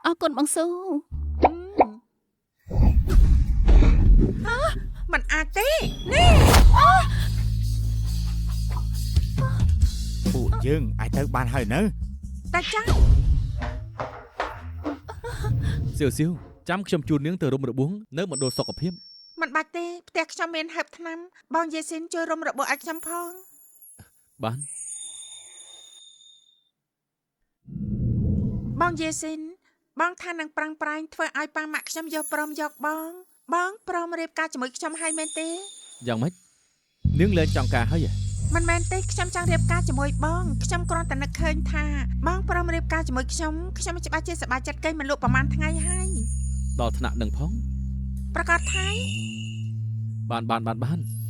អរគុណបងស៊ូ มันអាចទេនេះ ពួកយើងអាចទៅបានហើយនៅ តែចាំង សៀវចាំខ្ញុំជូននាងទៅរុំរបួងនៅមណ្ឌលសុខភាព มันបាច់ទេផ្ទះខ្ញុំមានហឹបថ្នាំបងយេសិនជួយរុំរបួសឲ្យខ្ញុំផង បាន បងយេសិនបងថានឹងប្រាំងប្រាញធ្វើឲ្យប៉ាម៉ាក់ខ្ញុំយកព្រមយកបងព្រមរៀបការជាមួយខ្ញុំហើយមែនទេ យ៉ាងម៉េចនាងលែងចង់ការហើយ មិនមែនទេខ្ញុំចង់រៀបការជាមួយបងខ្ញុំគ្រាន់តែនឹកឃើញថាបងព្រមរៀបការជាមួយខ្ញុំច្បាស់ជាសប្បាយចិត្តគេមិនលក់ប្រហែលថ្ងៃហើយ ដល់ថ្នាក់នឹងផង ប្រកាសថា បាន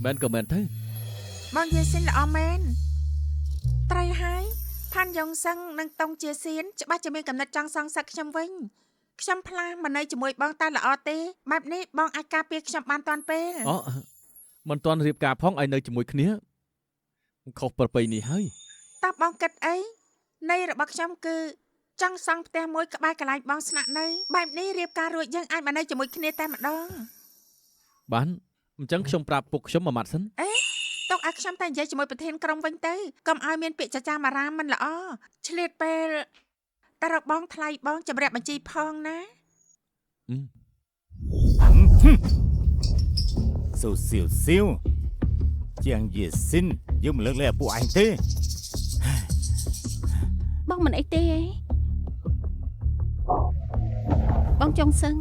មែនក៏មែនទៅ បងយេសិនល្អមែនត្រូវហើយផាន់យ៉ុងសឹងនិងតុងជាសៀនច្បាស់ជាមានកំណត់ចង់សងសឹកខ្ញុំវិញខ្ញុំផ្លាស់មកនៅជាមួយបងតែល្អទេបែបនេះបងអាចការពារខ្ញុំបានតាន់ពេល អូមិនទាន់រៀបការផងឲ្យនៅជាមួយគ្នាខុសប្រពៃនេះហើយ តើបងគិតអីនៃរបស់ខ្ញុំគឺចង់សង់ផ្ទះមួយក្បែរកន្លែងបងស្នាក់នៅបែបនេះរៀបការរួចយើងអាចមកនៅជាមួយគ្នាតែម្ដង បានអញ្ចឹងខ្ញុំប្រាប់ពុកខ្ញុំមួយម៉ាត់សិន ទុកឲ្យខ្ញុំតែនិយាយជាមួយប្រធានក្រុមវិញទៅកុំឲ្យមានពាក្យចចាមអារាមមិនល្អឆ្លៀតពេលតែរកបងថ្លៃបងចម្រាក់បញ្ជីផងណា សូសៀវសៀវជាងយេស៊ីនយើងមិនលើកលែងពួកឯងទេ បងមិនអីទេបងចុងសឹង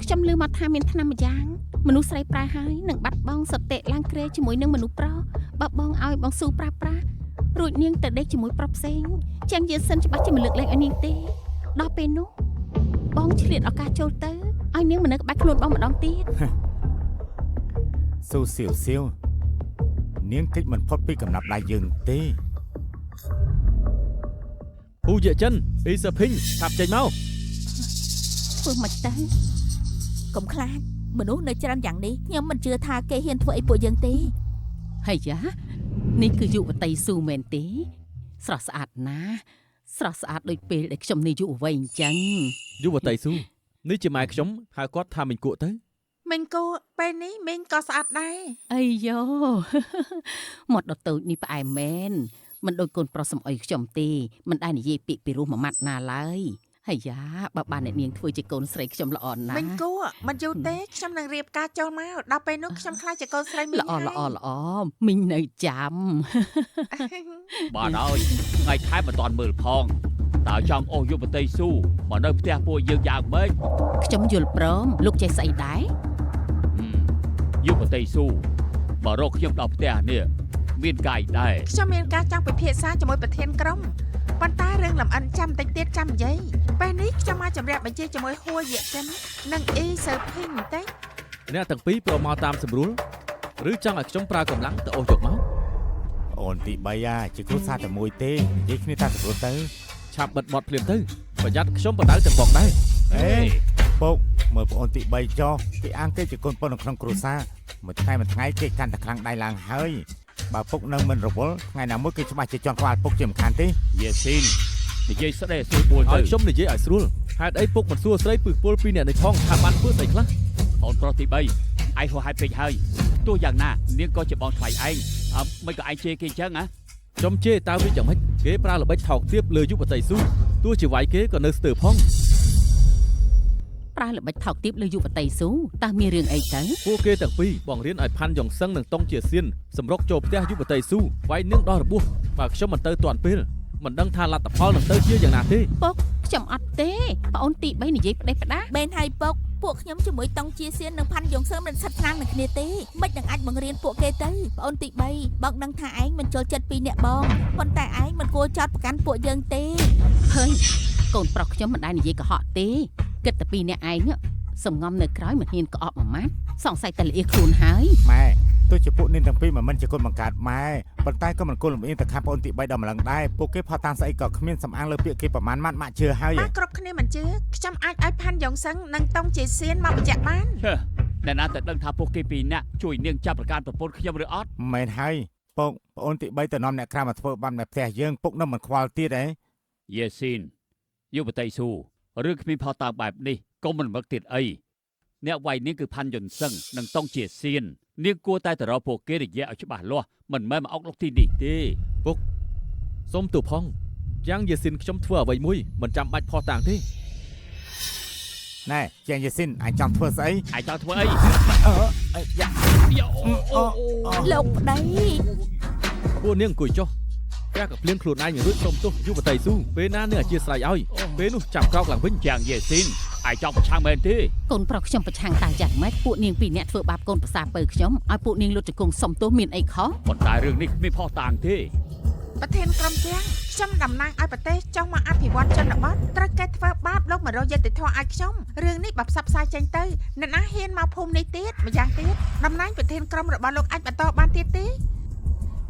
ខ្ញុំលឺមកថាមានថ្នាំម្យ៉ាងមនុស្សស្រីប្រើហើយនឹងបាត់បង់សតិឡើងក្រែជាមួយនឹងមនុស្សប្រុសបើបងឲ្យបងស៊ូប្រារួចនាងទៅដេកជាមួយប្រុសផ្សេងជាងយេសិនច្បាស់ជាមិនលើកលែងឲ្យនាងទេដល់ពេលនោះបងឆ្លៀតឱកាសចូលទៅឲ្យនាងមកនៅក្បែរខ្លួនបងម្ដងទៀត សូសៀវសៀវនាងគិតមិនផុតពីកំណាប់ដៃយើងទេ ពូយាចិនអ៊ីសាភីងថាប់ចេញមក ធ្វើមិនទៅ កុំខ្លាចមនុស្សនៅច្រើនយ៉ាងនេះខ្ញុំមិនជឿថាគេហ៊ានធ្វើអីពួកយើងទេ ហើយយ៉ានេះគឺយុវតីស៊ូមែនទេស្រស់ស្អាតណាស់ស្រស់ស្អាតដូចពេលដែលខ្ញុំនេះយុវវ័យអញ្ចឹង យុវតីស៊ូនេះជាម៉ែខ្ញុំហៅគាត់ថាមិញគក់ទៅ មិញគូពេលនេះមីងក៏ស្អាតដែរ អីយ៉ូ មាត់ដតូចនេះផ្អែមមែនមិនដូចកូនប្រុសសំអុយខ្ញុំទេមិនដែលនិយាយពាក្យពីរោះមួយម៉ាត់ណាឡើយហើយយ៉ាបើបានអ្នកនាងធ្វើជាកូនស្រីខ្ញុំល្អណាស់ មិញគូមិនយូរទេខ្ញុំនឹងរៀបការចូលមកដល់ពេលនោះខ្ញុំខ្លាចជាកូនស្រីមីង ល្អមីងនៅចាំ បាទហើយថ្ងៃខែមិនតាន់មើលផងតើចង់អូសយុវតីស៊ូមកនៅផ្ទះពួកយើងយ៉ាងម៉េច ខ្ញុំយល់ព្រមលោកចេះស្អីដែរ យុវតីស៊ូមករកខ្ញុំដល់ផ្ទះនេះមានកាយដែរ ខ្ញុំមានការចង់ពិភាក្សាជាមួយប្រធានក្រុមប៉ុន្តែរឿងលំអិនចាំតិចទៀតចាំនិយាយពេលនេះខ្ញុំមកចម្រាក់បញ្ជីជាមួយហួយយាចិននិងអ៊ីសើភីងបន្តិច អ្នកទាំងពីរប្រមកតាមស្រួលឬចង់ឲ្យខ្ញុំប្រើកម្លាំងទៅអូសយកមក អូនទី3ជាគ្រួសារតែមួយទេនិយាយគ្នាតាមស្រួលទៅ ឆាប់បិទបត់ភ្លាមទៅប្រយ័ត្នខ្ញុំបដៅទាំងបងដែរ អេពុកមើលប្អូនទី3ចុះគេអាងគេជាកូនប្រុសនៅក្នុងគ្រួសារមួយថ្ងៃគេកាន់តែខ្លាំងដៃឡើងហើយបើពុកនៅមិនរវល់ថ្ងៃណាមួយគេច្បាស់ជាជន់ក្បាលពុកជាមិនខានទេ យេស៊ីន និយាយស្ដីស្រួលពួលទៅ ឲ្យខ្ញុំនិយាយឲ្យស្រួលហេតុអីពុកមិនសួរស្រីពឹសពុលពីអ្នកនេះផងថាបានធ្វើស្អីខ្លះ អូនប្រុសទី3ឯងហួសហេតុពេកហើយទោះយ៉ាងណានាងក៏ជាបងថ្លៃឯងមិនក៏ឯងជេរគេអញ្ចឹងណា ខ្ញុំជេរតើវាយ៉ាងម៉េចគេប្រើល្បិចថោកទាបលើយុវតីស៊ូទោះជាវាយគេក៏នៅស្ទើរផង ប្រើល្បិចថោកទាបលើយុវតីស៊ូតើមានរឿងអីទៅ ពួកគេទាំងពីរបងរៀនឲ្យផាន់យ៉ុងសឹងនិងតុងជាសៀនសម្រុកចូលផ្ទះយុវតីស៊ូវាយនាងដល់របួសបើខ្ញុំមិនទៅទាន់ពេលមិនដឹងថាលទ្ធផលនឹងទៅជាយ៉ាងណាទេ ពុកខ្ញុំអត់ទេប្អូនទី3និយាយផ្ដេសផ្ដាស់ បែនហើយពុកពួកខ្ញុំជាមួយតុងជាសៀននិងផាន់យ៉ុងសឹងមិនស្ថិតស្នាលនឹងគ្នាទេមិននឹងអាចបង្រៀនពួកគេទៅប្អូនទី3បងដឹងថាឯងមិនចូលចិត្តពីអ្នកបងប៉ុន្តែឯងមិនគួរចោទប្រកាន់ពួកយើងទេ ហើយកូនប្រុសខ្ញុំមិនដែលនិយាយកុហកទេគិតតែពីអ្នកឯងសំងំនៅក្រោយមិនហ៊ានក្អកមួយម៉ាត់សង្ស័យតែល្អៀខ្លួនហើយ ម៉ែទោះជាពួកនាងទាំងពីរមិនជាគុណបង្កើតម៉ែប៉ុន្តែក៏មិនគល់លំអៀងទៅខាងប្អូនទី3ដល់ម្លឹងដែរពួកគេផតតាមស្អីក៏គ្មានសំអាងលើពាក្យគេប្រមាណម៉ាត់ម៉ាក់ជឿហើយ បាទគ្រប់គ្នាមិនជឿខ្ញុំអាចឲ្យផាន់យ៉ងសឹងនិងតុងជាសៀនមកបញ្ជាក់បាន អ្នកណាតែដឹងថាពួកគេពីរនាក់ជួយនាងចាប់ប្រកាន់ប្រពន្ធខ្ញុំឬអត់ មិនមែនហើយពុកប្អូនទី3ទៅនាំអ្នកក្រៅមកធ្វើបាបនៅផ្ទះយើងពុកនៅមិនខ្វល់ទៀតទេ យេស៊ីនយុវតីស៊ូរឿងគ្មានផលតាមបែបនេះក៏មិនមកទៀតអីអ្នកវាយនាងគឺផាន់យុនសឹងនិងតុងជាសៀននាងគួរតែទៅរកពួកគេរយៈឲ្យច្បាស់លាស់មិនមែនមកអុកលុកទីនេះទេ សូមទូផងយ៉ាងយាស៊ីនខ្ញុំធ្វើអ្វីមួយមិនចាំបាច់ផោះតាំងទេ ណែជាងយេស៊ីនអញចង់ធ្វើស្អី ឯងចង់ធ្វើអី លោកប្តី ពួកនាងអង្គុយចុះការក៏ភ្លៀងខ្លួនឯងរួចសូមទោសយុវតីស៊ូពេលណានាងអធិស្ឋានឲ្យពេលនោះចាប់ក្រោកឡើងវិញ យ៉ាងយេស៊ីនឯងចង់ប្រឆាំងមែនទេ កូនប្រុសខ្ញុំប្រឆាំងតើយ៉ាងម៉េចពួកនាងពីរនាក់ធ្វើបាបកូនប្រសាពើខ្ញុំឲ្យពួកនាងលុតជង្គង់សុំទោសមានអីខុស ប៉ុន្តែរឿងនេះគ្មានផុសតាងទេ ប្រធានក្រុមទាំងខ្ញុំតំណាងឲ្យប្រទេសចង់មកអភិវឌ្ឍជនបទត្រូវគេធ្វើបាបលោក100យុត្តិធម៌ឲ្យខ្ញុំរឿងនេះបើផ្សព្វផ្សាយចេញទៅអ្នកណាហ៊ានមកភូមិនេះទៀតម្យ៉ាងទៀតតំណាងប្រធានក្រុមរបស់លោកអាចបន្តបានទៀតទេ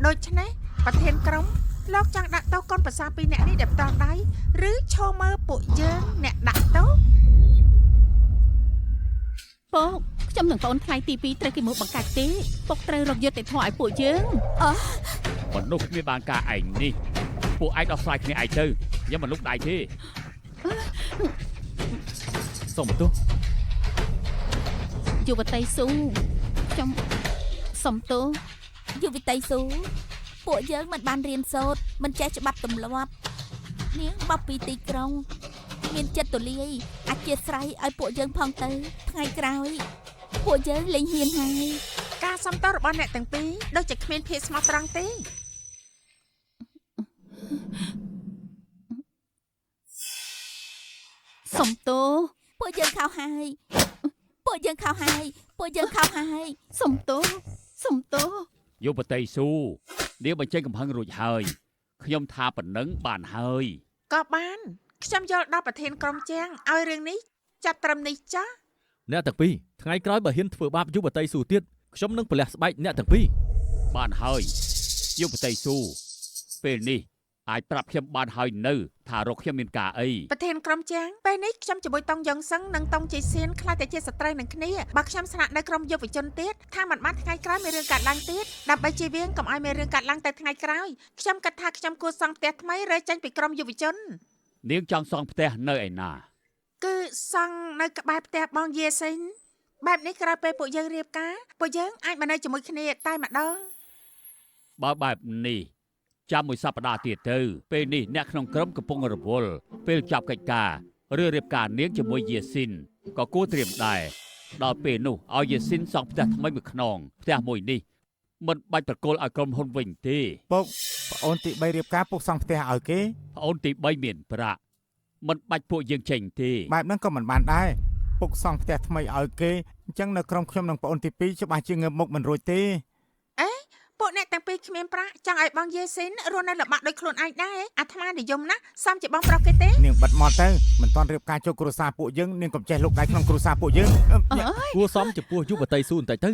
ដូច្នេះប្រធានក្រុមលោកចង់ដាក់ទោសកូនប្រសាពីរអ្នកនេះដែលផ្ដោតដៃឬឈរមើលពួកយើងអ្នកដាក់ទោស ពុកខ្ញុំនឹងប្អូនថ្លៃទី2ត្រូវគេមកបង្កាច់ទេពុកត្រូវរកយុត្តិធម៌ឲ្យពួកយើង មនុស្សគ្មានបានការឯងនេះពួកឯងដោះស្រាយគ្នាឯងទៅខ្ញុំមិនលុកដៃទេ សូមទោស យុវតីស៊ូខ្ញុំសុំទោស យុវតីស៊ូពួកយើងមិនបានរៀនសូត្រមិនចេះច្បាប់ទម្លាប់នាងបបពីទីក្រុងមានចិត្តទូលាយអធិស្ឋានឲ្យពួកយើងផងទៅថ្ងៃក្រោយពួកយើងលែងហ៊ានហើយ ការសំទោសរបស់អ្នកទាំងពីរដូចជាគ្មានភាពស្មោះត្រង់ទេ សុំទោស ពួកយើងខៅហើយពួកយើងខៅហើយពួកយើងខៅហើយ សុំទោសសុំទោស យុវតីស៊ូនាងបញ្ចេញកំហឹងរួចហើយខ្ញុំថាប៉ុណ្ណឹងបានហើយ ក៏បានខ្ញុំយល់ដល់ប្រធានក្រុមជាងឲ្យរឿងនេះចាប់ត្រឹមនេះចាស់ អ្នកទាំងពីរថ្ងៃក្រោយបើហ៊ានធ្វើបាបយុវតីស៊ូទៀតខ្ញុំនឹងប្រលះស្បែកអ្នកទាំងពីរ បានហើយយុវតីស៊ូពេលនេះអាចប្រាប់ខ្ញុំបានហើយនៅថារកខ្ញុំមានការអី ប្រធានក្រុមជាងពេលនេះខ្ញុំជាមួយតុងយ៉ងសឹងនិងតុងជ័យសៀនខ្លាចតែជាសត្រូវនឹងគ្នាបើខ្ញុំស្នាក់នៅក្រុមយុវជនទៀតថាមិនបានថ្ងៃក្រោយមានរឿងកាត់ឡើងទៀតដើម្បីជៀសវាងកុំឲ្យមានរឿងកាត់ឡើងទៅថ្ងៃក្រោយខ្ញុំគិតថាខ្ញុំគួរសង់ផ្ទះថ្មីរើចេញពីក្រុមយុវជន នាងចង់សង់ផ្ទះនៅឯណា គឺសង់នៅក្បែរផ្ទះបងយេសិនបែបនេះក្រោយពេលពួកយើងរៀបការពួកយើងអាចមកនៅជាមួយគ្នាតែម្ដង បើបែបនេះចាំមួយសប្តាហ៍ទៀតទៅពេលនេះអ្នកក្នុងក្រុមកំពុងរវល់ពេលចាប់កិច្ចការឬរៀបការនាងជាមួយយេស៊ីនក៏គួរត្រៀមដែរដល់ពេលនោះឲ្យយេស៊ីនសង់ផ្ទះថ្មីមួយខ្នងផ្ទះមួយនេះមិនបាច់ប្រគល់ឲ្យក្រុមហ៊ុនវិញទេ ពុកប្អូនទី3រៀបការពុកសង់ផ្ទះឲ្យគេ ប្អូនទី3មានប្រាក់មិនបាច់ពួកយើងចេញទេ បែបហ្នឹងក៏មិនបានដែរពុកសង់ផ្ទះថ្មីឲ្យគេអញ្ចឹងនៅក្រុមខ្ញុំនិងប្អូនទី2ច្បាស់ជាងើបមុខមិនរួចទេ ពួកអ្នកទាំងពីរគ្មានប្រាក់ចង់ឲ្យបងយេស៊ីនរស់នៅលំបាកដូចខ្លួនឯងដែរអាត្មានិយមណាស់សំជាបងប្រុសគេទេ នាងបិទមាត់ទៅមិនទាន់រៀបការចូលគ្រួសារពួកយើងនាងកុំចេះលុកដៃក្នុងគ្រួសារពួកយើង គួរសមចំពោះយុវតីស៊ូបន្តិចទៅ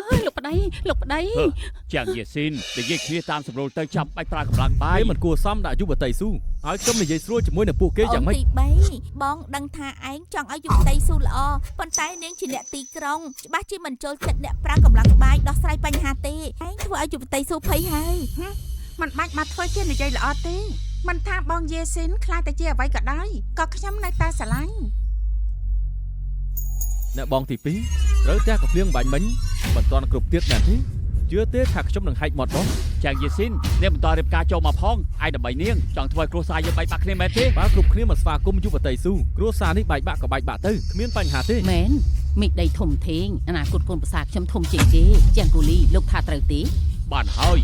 អើយលោកប្តីលោកប្តី ជាងយេស៊ីននិយាយគ្នាតាមសម្រួលទៅចាំបាច់ប្រើកម្លាំងបាយ គេមិនគួរសមដាក់យុវតីស៊ូឲ្យខ្ញុំនិយាយស្រួលជាមួយនឹងពួកគេយ៉ាងម៉េច ទី3បងដឹងថាឯងចង់ឲ្យយុវតីស៊ូល្អប៉ុន្តែនាងជាអ្នកទីក្រុងច្បាស់ជាមិនចូលចិត្តអ្នកប្រើកម្លាំងបាយដោះស្រាយបញ្ហាទេឯងធ្វើឲ្យយុវតីស៊ូភ័យហើយ ប มันបាច់មកធ្វើជានិយាយល្អទេមិនថាបងយេស៊ីនខ្លាចតែជាអ្វីក៏ដោយក៏ខ្ញុំនៅតែស្រឡាញ់ អ្នកបងទី2ត្រូវតែកាភ្លៀងបាញ់មិញមិនទាន់គ្រប់ទៀតមែនទេជឿទេថាខ្ញុំនឹងហែកមាត់បង ចាងយេស៊ីនអ្នកបន្តរៀបការចូលមកផងឯដើម្បីនាងចង់ធ្វើឲ្យគ្រួសារយើងបែកបាក់គ្នាមែនទេ បើគ្រប់គ្នាមកស្វាគមន៍យុវតីស៊ូគ្រួសារនេះបែកបាក់ក៏បែកបាក់ទៅគ្មានបញ្ហាទេ មែនមិចដីធំធេងអនាគតកូនប្រសាខ្ញុំធំជាងគេជាងគូលីលោកថាត្រូវទេ បានហើយ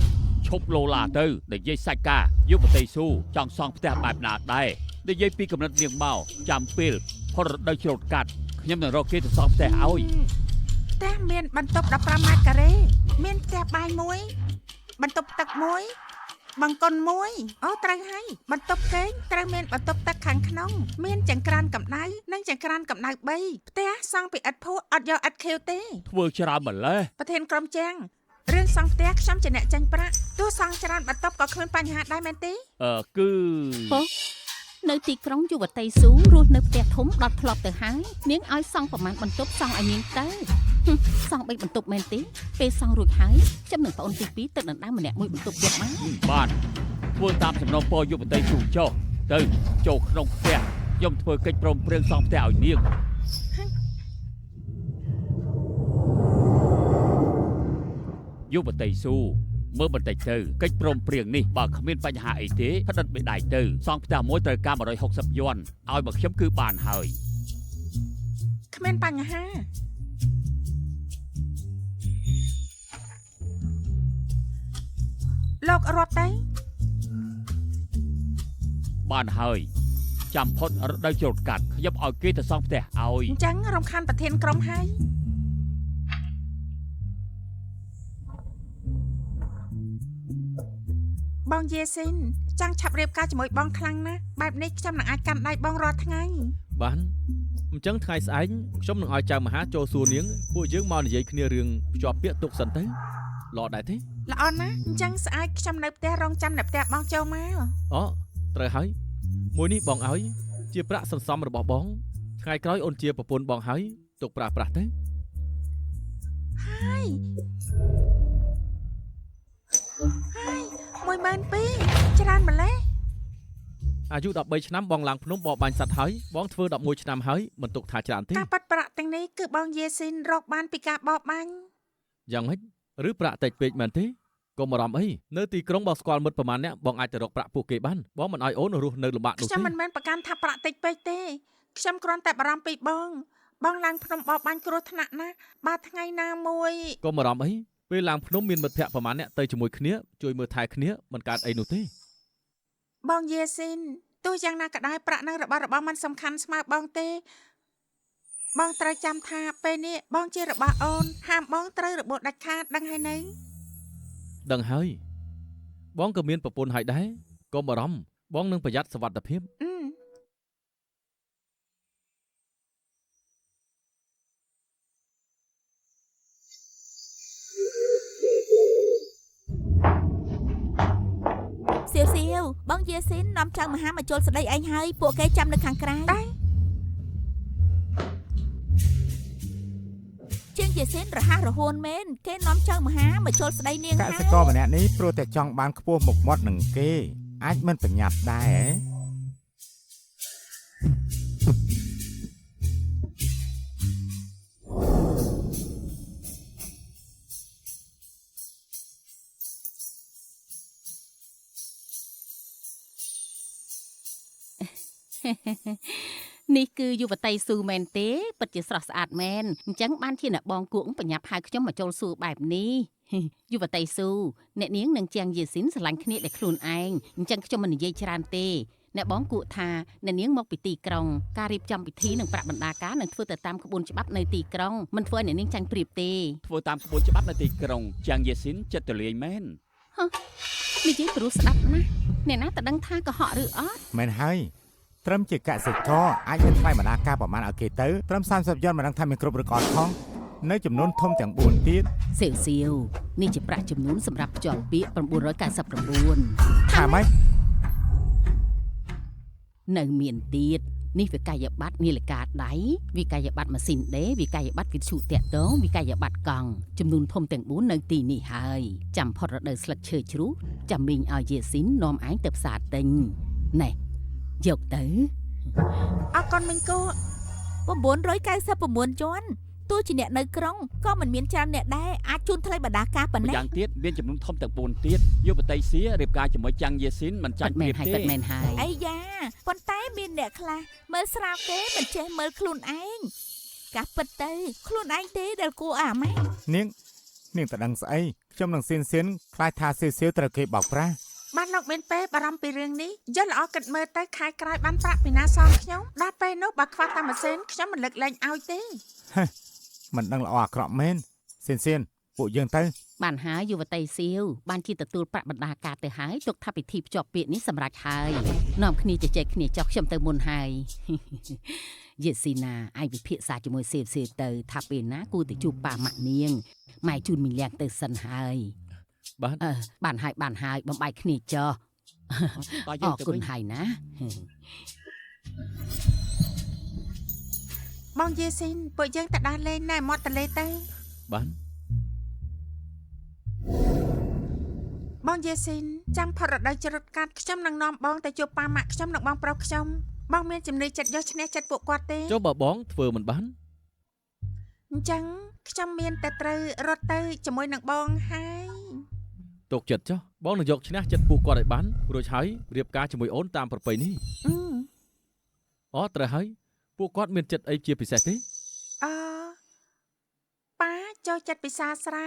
ឈប់លោឡាទៅនិយាយសាច់ការយុវតីស៊ូចង់សង់ផ្ទះបែបណាដែរនិយាយពីកំណត់នាងមកចាំពេលផុតរដូវច្រូតកាត់ខ្ញុំនឹងរកគេទៅសង់ផ្ទះឲ្យ ផ្ទះមានបន្ទប់15ម៉ែត្រការ៉េមានផ្ទះបាយមួយបន្ទប់ទឹកមួយបង្គន់មួយអូត្រូវហើយបន្ទប់គេងត្រូវមានបន្ទប់ទឹកខាងក្នុងមានចង្ក្រានកម្ដៅនិងចង្ក្រានកម្ដៅ3ផ្ទះសង់ពីឥដ្ឋភក់អត់យកឥដ្ឋខៀវទេ ធ្វើច្រើនម្ល៉េះ ប្រធានក្រុមជាងរឿងសង់ផ្ទះខ្ញុំជាអ្នកចាញ់ប្រាក់ទោះសង់ច្រើនបន្ទប់ក៏គ្មានបញ្ហាដែរមែនទេ គឺ នៅទីក្រុងយុវតីស៊ូរស់នៅផ្ទះធំដល់ធ្លាប់ទៅហើយនាងឲ្យសង់ប្រមាណបន្ទប់សង់ឲ្យនាងទៅសង់3បន្ទប់មែនទេពេលសង់រួចហើយខ្ញុំនឹងប្អូនទី2ទៅដណ្ដើមម្នាក់មួយបន្ទប់ទៀតមក បានធ្វើតាមសំណពរយុវតីស៊ូចុះទៅចូលក្នុងផ្ទះខ្ញុំធ្វើកិច្ចព្រមព្រៀងសង់ផ្ទះឲ្យនាងយុវតីស៊ូមើលបន្តិចទៅកិច្ចព្រមព្រៀងនេះបើគ្មានបញ្ហាអីទេផ្តិតបេដៃទៅសង់ផ្ទះមួយត្រូវការ160យួនឲ្យមកខ្ញុំគឺបានហើយ គ្មានបញ្ហាលោករត់ទៅ បានហើយចាំផុតរដូវច្រូតកាត់ខ្ញុំឲ្យគេទៅសង់ផ្ទះឲ្យ អញ្ចឹងរំខានប្រធានក្រុមហើយបងយេស៊ីនចង់ឆាប់រៀបការជាមួយបងខ្លាំងណាស់បែបនេះខ្ញុំនឹងអាចកាន់ដៃបងរាល់ថ្ងៃ បានអញ្ចឹងថ្ងៃស្អែកខ្ញុំនឹងឲ្យចៅមហាចូលសួរនាងពួកយើងមកនិយាយគ្នារឿងភ្ជាប់ពាក្យទុកសិនទៅល្អដែរទេ ល្អណាស់អញ្ចឹងស្អែកខ្ញុំនៅផ្ទះរងចាំនៅផ្ទះបងចូលមក អូត្រូវហើយមួយនេះបងឲ្យជាប្រាក់សន្សំរបស់បងថ្ងៃក្រោយអូនជាប្រពន្ធបងហើយទុកប្រាស់ទៅ ហើយ12000ច្រើនម្ល៉េះ អាយុ13ឆ្នាំបងឡើងភ្នំបបបាញ់សัตว์ហើយបងធ្វើ11ឆ្នាំហើយមិនទុកថាច្រើនទេ ការប៉ាត់ប្រាក់ទាំងនេះគឺបងយេស៊ីនរកបានពីការបបបាញ់ យ៉ាងម៉េចឬប្រាក់តិចពេកមែនទេកុំបារម្ភអីនៅទីក្រុងបងស្គាល់មិត្តប្រមាណអ្នកបងអាចទៅរកប្រាក់ពួកគេបានបងមិនឲ្យអូនរស់នៅលំបាកនោះទេ ខ្ញុំមិនមែនប្រកាន់ថាប្រាក់តិចពេកទេខ្ញុំគ្រាន់តែបារម្ភពីបងឡើងភ្នំបបបាញ់គ្រោះថ្នាក់ណាស់បើថ្ងៃណាមួយក ុំបារម្ភអីពេលឡើងភ្នំមានមិត្តភ័ក្តិប្រមាណអ្នកទៅជាមួយគ្នាជួយមើលថែគ្នាមិនកើតអីនោះទេ បងយេស៊ីនទោះយ៉ាងណាក៏ដោយប្រាក់នឹងរបស់មិនសំខាន់ស្មើបងទេបងត្រូវចាំថាពេលនេះបងជារបស់អូនហាមបងត្រូវរបួសដាច់ខាតដឹងហើយនៅ ដឹងហើយបងក៏មានប្រពន្ធហើយដែរកុំបារម្ភបងនឹងប្រយ័ត្នសុវត្ថិភាព សៀវសៀវបងយេស៊ីននាំចៅមហាមកជល់ស្ដីឯងហើយពួកគេចាំនៅខាងក្រៅជាងយេស៊ីនរហ័សរហួនមែនគេនាំចៅមហាមកជល់ស្ដីនាង ក ហើយ សិករម្នាក់នេះព្រោះតែចង់បានខ្ពស់មុខមាត់នឹងគេអាចមិនប្រញាប់ដែរ នេះគឺយុវតីស៊ូមែនទេពិតជាស្រស់ស្អាតមែនអញ្ចឹងបានជាអ្នកបងគួងបញ្ញាប់ហៅខ្ញុំមកចូលសួរបែបនេះ យុវតីស៊ូអ្នកនាងនឹងជាងយេស៊ីនស្រឡាញ់គ្នាដែលខ្លួនឯងអញ្ចឹងខ្ញុំមិននិយាយច្រើនទេអ្នកបងគួរថាអ្នកនាងមកពីទីក្រុងការរៀបចំពិធីនិងប្រាក់បណ្ដាការនឹងធ្វើទៅតាមក្បួនច្បាប់នៅទីក្រុងមិនធ្វើឲ្យអ្នកនាងចាញ់ប្រៀបទេ ធ្វើតាមក្បួនច្បាប់នៅទីក្រុងជាងយេស៊ីនចិត្តទលាយមែន និយាយព្រោះស្ដាប់ណាអ្នកណាតដឹងថាកុហកឬអត់ មែនហើយត្រឹមជាកសិករអាចមានថ្លៃបណ្ដាការប្រមាណឲ្យគេទៅត្រឹម30យន់មិនដឹងថាមានគ្រប់ឬក៏អត់ផងនៅចំនួនធំទាំង4ទៀត សៀវសៀវនេះជាប្រាក់ចំនួនសម្រាប់ភ្ជាប់ពាក្យ999 ថាម៉េច នៅមានទៀតនេះវិក័យប័ត្រនាឡិកាដៃវិក័យប័ត្រម៉ាស៊ីនដេវិក័យប័ត្រវិទ្យុតាក់ទងវិក័យប័ត្រកង់ចំនួនធំទាំង4នៅទីនេះហើយចាំផុតរដូវស្លឹកឈើជ្រុះ ចាំមីងឲ្យយាស៊ីននាំឯងទៅផ្សារទិញណែយកទៅ អរគុណមីងគូ 999ជាន់ទោះជាអ្នកនៅក្រុងក៏មិនមានច្រើនអ្នកដែរអាចជូនថ្លៃបណ្ដាការប៉ុណ្ ម្ ណេះ យ៉ាងទៀតមានចំនួនធំទាំង4ទៀតយុវតីសៀរៀបការជាមួយចាំងយេស៊ីនមិនចា បា ញ់ ត់មែ ព្ ន រៀប ហើយ ទេ បាត់មែនហើយ អីយ៉ាប៉ុន្តែមានអ្នកខ្លះមើលស្រាវគេមិនចេះមើលខ្លួនឯងកាសពិតទៅខ្លួនឯងទេដែលគួរអាម៉េច នាងតដឹងស្អីខ្ញុំនឹងសៀនខ្លាចថាសៀវត្រូវគេបោកប្រាស់ បានលោកមានពេលបារម្ភពីរឿងនេះយល់ល្អគិតមើលទៅខែក្រោយបានប្រាក់ពីណាសងខ្ញុំដល់ពេលនោះបើខ្វះតែម៉ាស៊ីនខ្ញុំមិនលើកលែងឲ្យទេ មិនដឹងល្អអាក្រក់មែនសៀនពួកយើងទៅ បានហើយយុវតីសៀវបានជាទទួលប្រាក់បណ្ដាការទៅហើយទុកថាពិធីភ្ជាប់ពាក្យនេះសម្រាប់ហើយនាំគ្នាជជែកគ្នាចោះខ្ញុំទៅមុនហើយ យេស៊ីណាឯងវិភាគសាជាមួយសៀវទៅថាពេលណាគួរទៅជួបប៉ាម៉ាក់នាងម៉ែជូនមីលៀងទៅសិនហើយ បាន បានហើយបំបាយគ្នាចោះ តើ អ យើង រ ទៅ គុណ វិញ ហើយណា បងយេស៊ីនពួកយើងទៅដើរលេងនៅមាត់ទន្លេទៅ បាន បងយេស៊ីនចាំផុតរដូវច្រូតកាត់ខ្ញុំនឹងនាំបងទៅជួបប៉ាម៉ាក់ខ្ញុំនិងបងប្រុសខ្ញុំបងមានជំនឿចិត្តយកឈ្នះចិត្តពួកគាត់ទេ ចុះបើបងធ្វើមិនបាន អញ្ចឹងខ្ញុំមានតែត្រូវរត់ទៅជាមួយនឹងបងហើយ ទុកចិត្តចុះបងនឹងយកឈ្នះចិត្តពួកគាត់ឲ្យបានរួចហើយរៀបការជាមួយអូនតាមប្រពៃនេះអូត្រូវហើយពួកគាត់មានចិត្តអីជាពិសេសទេ អឺប៉ាចូលចិត្តពិសាស្រា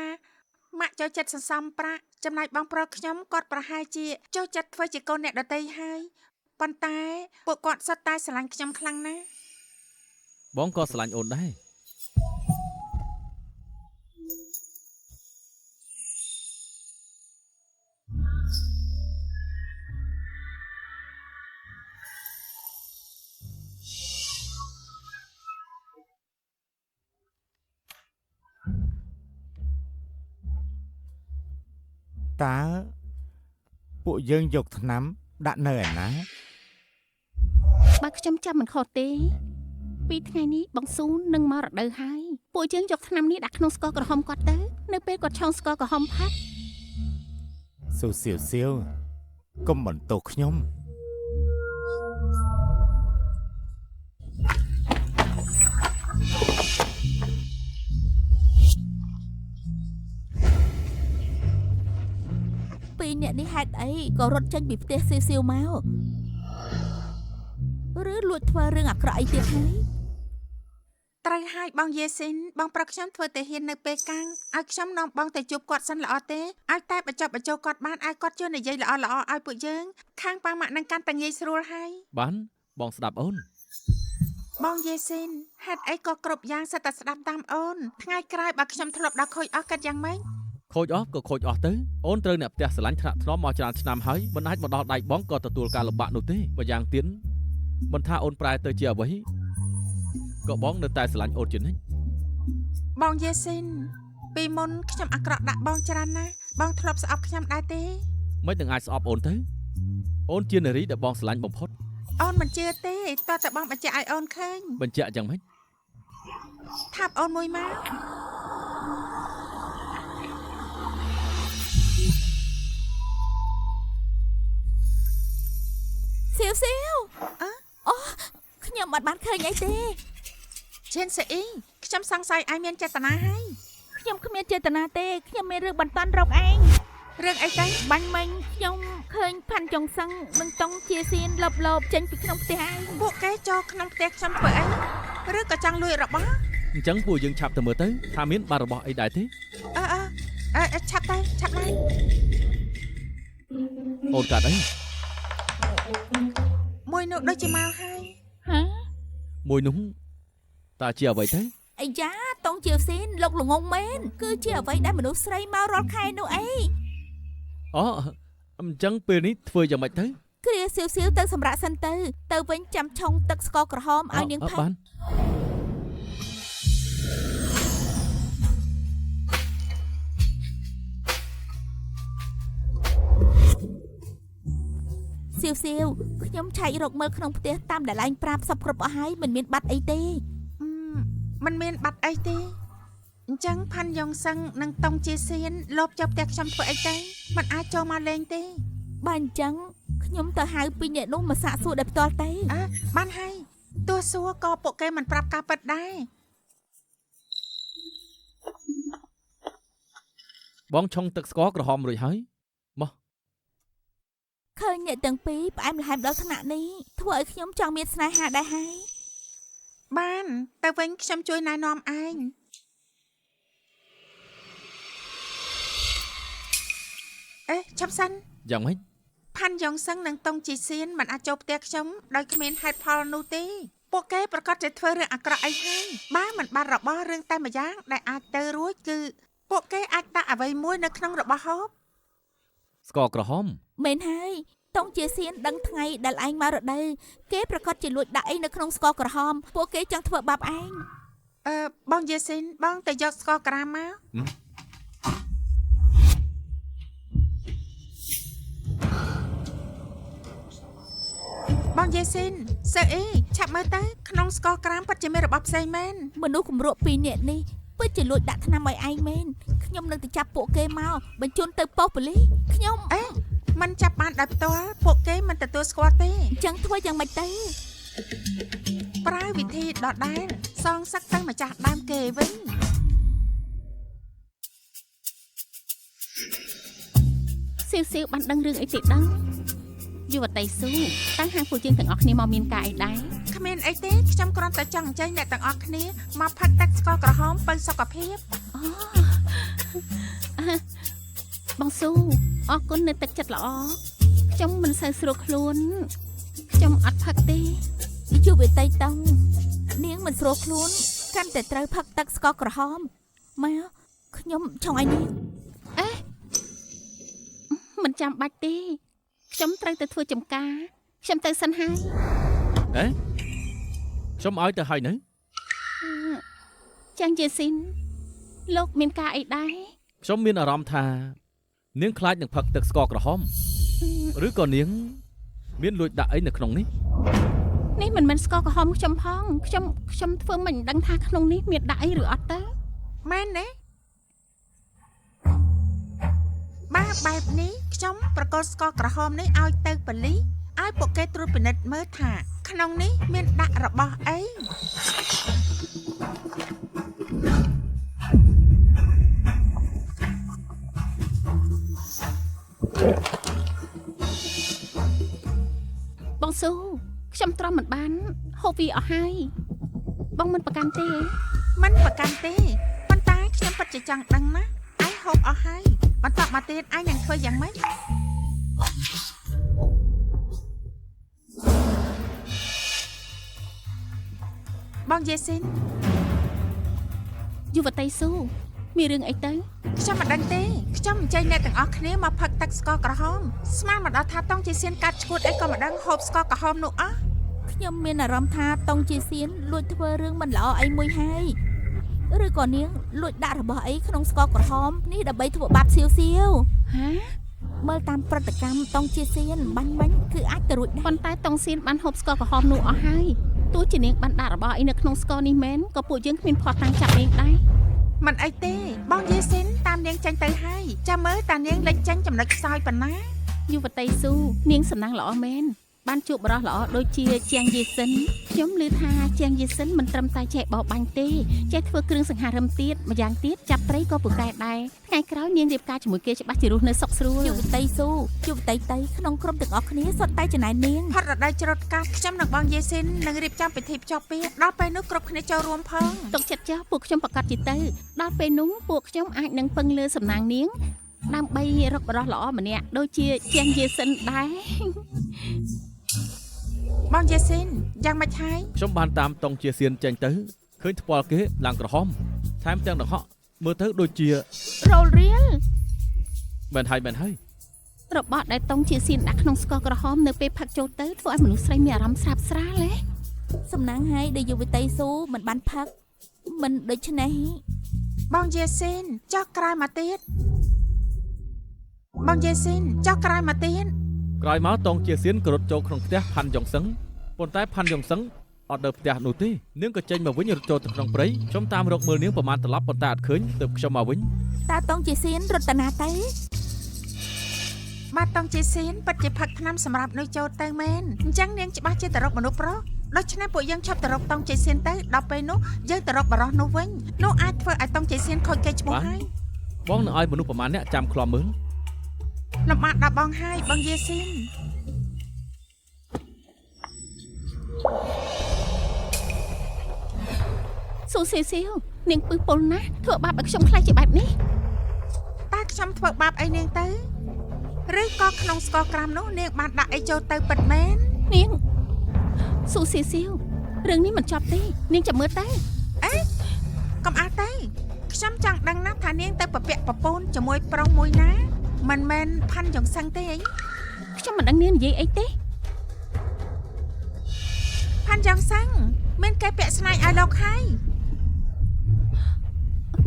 ម៉ាក់ចូលចិត្តសន្សំប្រាក់ចំណែកបងប្រុសខ្ញុំគាត់ប្រហែលជាចូលចិត្តធ្វើជាកូនអ្នកដទៃហើយប៉ុន្តែពួកគាត់សុទ្ធតែស្រឡាញ់ខ្ញុំខ្លាំងណាស់ បងក៏ស្រឡាញ់អូនដែរ តើពួកយើងយកថ្នាំដាក់នៅឯណា បើខ្ញុំចាំមិនខុសទេពីថ្ងៃនេះបងស៊ូនឹងមករដូវហើយពួកយើងយកថ្នាំនេះដាក់ក្នុងស្ករក្រហមគាត់ទៅនៅពេលគាត់ឆុងស្ករក្រហមផាត់ ស៊ូសៀវកុំបន្ទោសខ្ញុំ ពីរអ្នកនេះហេតុអីក៏រត់ចេញពីផ្ទះស៊ីវមកឬលួចធ្វើរឿងអាក្រក់អីទៀតហើយ ត្រូវហើយបងយេស៊ីនបងប្រុសខ្ញុំធ្វើតែហ៊ាននៅពេលកាំងឲ្យខ្ញុំនាំបងទៅជួបគាត់សិនល្អទេឲ្យតែបញ្ចុះបញ្ចូលគាត់បានឲ្យគាត់ជួយនិយាយល្អៗឲ្យពួកយើងខាងប៉ាម៉ាក់នឹងកាន់តែងាយស្រួលហើយ បានបងស្ដាប់អូន បងយេស៊ីនហេតុអីក៏គ្រប់យ៉ាងសិតតែស្ដាប់តាមអូនថ្ងៃក្រោយបើខ្ញុំធ្លាប់ដល់ខូចអស់កាត់យ៉ាងម៉េច ខូចអស់ក៏ខូចអស់ទៅអូនត្រូវអ្នកផ្ទះស្រឡាញ់ថ្នាក់ថ្នមមកច្រើនឆ្នាំហើយមិនអាចមកដល់ដៃបងក៏ទទួលការលំបាកនោះទេបើយ៉ាងទៀតមិនថាអូនប្រែទៅជាអ្វីក៏បងនៅតែស្រឡាញ់អូនជានិច្ច បងយេស៊ីនពីមុនខ្ញុំអាក្រក់ដាក់បងច្រើនណាស់បងធ្លាប់ស្អប់ខ្ញុំដែរទេ មិននឹងអាចស្អប់អូនទៅអូនជានារីដែលបងស្រឡាញ់បំផុត អូនមិនជឿទេតើតែបងបញ្ជាក់ឲ្យអូនឃើញ បញ្ជាក់យ៉ាងម៉េច ថាបអូនមួយមក សៀវអូខ្ញុំអត់បានឃើញអីទេ ឈិនសេអ៊ីខ្ញុំសង្ស័យឯងមានចេតនាហើយ ខ្ញុំគ្មានចេតនាទេខ្ញុំមានរឿងបន្តាន់រកឯង រឿងអីទៅ បាញ់មិញខ្ញុំឃើញផាន់ចុងសឹងនឹងតុងជាសៀនលបចេញពីក្នុងផ្ទះឯង ពួកគេចូលក្នុងផ្ទះខ្ញុំធ្វើអីឬក៏ចង់លួចរបស់ អញ្ចឹងពួកយើងឆាប់ទៅមើលទៅថាមានបាត់របស់អីដែរទេ ឆាប់ទៅ អូនកាត់អី មួយនោះដូចជាមកហើយ ហា មួយនោះតើជាអ្វីទៅ អាយ៉ាតុងជាសៀនលោកល្ងងមែនគឺជាអ្វីដែលមនុស្សស្រីមករាល់ខែនោះអី អូអញ្ចឹងពេលនេះធ្វើយ៉ាងម៉េចទៅ គ្រាសៀវទៅសម្រាប់សិនទៅវិញចាំឆុងទឹកស្ករក្រហមឲ្យនាងផា បាន សៀវខ្ញុំឆែករកមើលក្នុងផ្ទះតាមដែលឯងប្រាប់សពគ្រប់អស់ហើយមិនមានបាត់អីទេ មិនមានបាត់អីទេ អញ្ចឹងផាន់យ៉ុងសឹងនិងតុងជាសៀនលបចាប់ផ្ទះខ្ញុំធ្វើអីទៅมันអាចចូលមកលេងទេ បើអញ្ចឹងខ្ញុំទៅហៅពីរអ្នកនោះមកសាកសួរដោយផ្ទាល់ទេ អើបានហើយទោះសួរក៏ពួកគេមិនប្រាប់ការពិតដែរ បងឆុងទឹកស្ករក្រហមរួចហើយ ឃើញអ្នកទាំងពីរផ្អែមល្ហែមដល់ថ្នាក់នេះធ្វើឲ្យខ្ញុំចង់មានស្នេហាដែរហើយ បានទៅវិញខ្ញុំជួយណែនាំឯងឆាប់សិន យ៉ាងម៉េច ផាន់យ៉ុងសឹងនិងតុងជីសៀនមិនអាចចូលផ្ទះខ្ញុំដោយគ្មានហេតុផលនោះទេពួកគេប្រកាសជាធ្វើរឿងអាក្រក់អីហើយបើមិនបានរបស់រឿងតែម្យ៉ាងដែលអាចទៅរួចគឺពួកគេអាចដាក់អ្វីមួយនៅក្នុងរបស់ហូប ស្ករក្រហម មែនហើយតុងជាសៀនដឹងថ្ងៃដែលឯងមករដូវគេប្រកាសជាលួចដាក់អីនៅក្នុងស្ករក្រហមពួកគេចង់ធ្វើបាបឯង បងយេស៊ីនបងទៅយកស្ករក្រាមមកបងយេស៊ីនសើអីឆាប់មើលទៅក្នុងស្ករក្រាមពិតជាមានរបស់ផ្សេងមែន មនុស្សគម្រក់ពីរនាក់នេះពិតជាលួចដាក់ថ្នាំឲ្យឯងមែនខ្ញុំនឹងទៅចាប់ពួកគេមកបញ្ជូនទៅប៉ុស្តិ៍ប៉ូលីសខ្ញុំ មិនចាប់បានដោយផ្ទាល់ពួកគេមិនទទួលស្គាល់ទេ អញ្ចឹងធ្វើយ៉ាងម៉េចទៅ ប្រើវិធីដដែលសងសឹកទៅម្ចាស់ដើមគេវិញ សៀវសៀវបានដឹងរឿងអីទេដឹងយុវតីស៊ូតាំងហាងពួកយើងទាំងអស់គ្នាមកមានការអីដែរ គ្មានអីទេខ្ញុំគ្រាន់តែចង់អញ្ជើញអ្នកទាំងអស់គ្នាមកផឹកទឹកស្ករក្រហមបើសុខភាព បងស៊ូអរគុណនៅទឹកចិត្តល្អខ្ញុំមិនសូវស្រួលខ្លួនខ្ញុំអត់ផឹកទេ យុវតីតុងនាងមិនស្រួលខ្លួនកាន់តែត្រូវផឹកទឹកស្ករក្រហមមកខ្ញុំចង់ឲ្យនាង មិនចាំបាច់ទេខ្ញុំត្រូវទៅធ្វើចំការខ្ញុំទៅសិនហើយ ខ្ញុំឲ្យទៅហើយនៅ ចាងជាស៊ីនលោកមានការអីដែរ ខ្ញុំមានអារម្មណ៍ថានាងខ្លាចនឹងផឹកទឹកស្ករក្រហមឬក៏នាងមានលួចដាក់អីនៅក្នុងនេះ នេះមិនមែនស្ករក្រហមខ្ញុំផងខ្ញុំធ្វើមិនដឹងថាក្នុងនេះមានដាក់អីឬអត់ទៅ មែនទេបាទបែបនេះខ្ញុំប្រកល់ស្ករក្រហមនេះឲ្យទៅប៉ូលីសឲ្យពួកគេត្រួតពិនិត្យមើលថាក្នុងនេះមានដាក់របស់អី បងស៊ូខ្ញុំទ្រាំមិនបានហូបវាអស់ហើយបងមិនប្រកាន់ទេ មិនប្រកាន់ទេប៉ុន្តែខ្ញុំពិតជាចង់ដឹងណាឯងហូបអស់ហើយបន្តមកទៀតឯងនឹងធ្វើយ៉ាងម៉េចបងយេស៊ីន យុវតីស៊ូមានរឿងអីទៅ ខ្ញុំមិនដឹងទេខ្ញុំអញ្ជើញអ្នកទាំងអស់គ្នាមកផឹកទឹកស្ករក្រហមស្មានមកដល់ថាតុងជាសៀនកាត់ឈួតអីក៏មិនដឹងហូបស្ករក្រហមនោះអស់ ខ្ញុំមានអារម្មណ៍ថាតុងជាសៀនលួចធ្វើរឿងមិនល្អអីមួយហើយឬក៏នាងលួចដាក់របស់អីក្នុងស្ករក្រហមនេះដើម្បីធ្វើបាបសៀវសៀវ ហា មើលតាមប្រតិកម្មតុងជាសៀនបាញ់គឺអាចទៅរួចដែរ ប៉ុន្តែតុងសៀនបានហូបស្ករក្រហមនោះអស់ហើយទោះជានាងបានដាក់របស់អីនៅក្នុងស្ករនេះមែនក៏ពួកយើងគ្មានភ័ស្តុតាងចាប់នាងដែរ មិនអីទេបងយេស៊ីនតាមនាងចាញ់ទៅហើយចាំមើលតានាងលេចចាញ់ចំណុចខ្សោយប៉ុណ្ណា យុវតីស៊ូនាងសំណាងល្អមែនបានជួបបរិះល្អដូចជាជាងយេសិនខ្ញុំឮថាជាងយេសិនមិនត្រឹមតែចេះបោះបាញ់ទេចេះធ្វើគ្រឿងសង្ហារឹមទៀតម្យ៉ាងទៀតចាប់ត្រីក៏ពូកែដែរថ្ងៃក្រោយនាងរៀបការជាមួយគេច្បាស់ជារស់នៅសុខស្រួល យុវតីស៊ូយុវតីតីក្នុងក្រុមទាំងអស់គ្នាសុទ្ធតែចំណែននាង ផុតរដូវច្រូតកាត់ខ្ញុំនិងបងយេស៊ីននឹងរៀបចំពិធីភ្ជាប់ពាក្យដល់ពេលនោះគ្រប់គ្នាចូលរួមផង ទុកចិត្តចាស់ពួកខ្ញុំប្រកាសជាទៅដល់ពេលនោះពួកខ្ញុំអាចនឹងពឹងលើសំណាងនាងដើម្បីរកបរិះល្អម្នាក់ដូចជាជាងយេសិនដែរ បងយេស៊ីនយ៉ាងម៉េចហើយ ខ្ញុំបានតាមតុងជាសៀនចេញទៅឃើញថ្ពាល់គេឡើងក្រហមថែមទាំងដង្ហក់មើលទៅដូចជា រោលរៀល មែនហើយ របស់ដែលតុងជាសៀនដាក់ក្នុងស្ករក្រហមនៅពេលផឹកចូលទៅធ្វើឲ្យមនុស្សស្រីមានអារម្មណ៍ស្រាបស្រាលហ៎ សំណាងហើយដែលយុវតីស៊ូមិនបានផឹកមិនដូច្នេះ បងយេស៊ីនចុះក្រោយមកទៀតបងយេស៊ីនចុះក្រោយមកទៀត ក្រោយមកតុងជាសៀនក៏រត់ចូលក្នុងផ្ទះផាន់យ៉ុងសឹងប៉ុន្តែផាន់យ៉ុងសឹង អត់នៅផ្ទះនោះទេនាងក៏ចេញមកវិញរត់ចូលទៅក្នុងព្រៃខ្ញុំតាមរកមើលនាងប្រមាណត្រឡប់ប៉ុន្តែអត់ឃើញទើបខ្ញុំមកវិញ តើតងជាសៀនរតនាទេ បាទតង់ជាស៊ីនពិតជាផឹកថ្នាំសម្រាប់នុយចូលទៅមែនអញ្ចឹងនាងច្បាស់ជាទៅរកមនុស្សប្រុសដូច្នេះពួកយើងឈប់ទៅរកតង់ជាស៊ីនទៅដល់ពេលនោះយើងទៅរកបរោះនោះវិញនោះអាចធ្វើឲ្យតង់ជាស៊ីនខូចកេរ្តិ៍ឈ្មោះហើយ បងនឹងឲ្យមនុស្សប្រមាណអ្នកចាំឃ្លាំមើល លំបាកដល់បងហើយបងយាស៊ីន ស៊ូស៊ីស៊ីវនាងពឹសពុលណាស់ធ្វើបាបឲ្យខ្ញុំខ្លាចជាបែបនេះ តើខ្ញុំធ្វើបាបអីនាងទៅឬក៏ក្នុងស្ករក្រាមនោះនាងបានដាក់អីចូលទៅពិតមែន នាងស៊ូស៊ីស៊ីវរឿងនេះមិនចប់ទេនាងចាំមើលទៅ កុំអះទៅខ្ញុំចង់ដឹងណាស់ថានាងទៅពពាក់ប្រពូនជាមួយប្រុសមួយណាមិនមែនផាន់យ៉ាងសឹងទេអី ខ្ញុំមិនដឹងនាងនិយាយអីទេ ផាន់យ៉ាងសឹងមានគេពាក់ស្នៃឲ្យលោកហើយ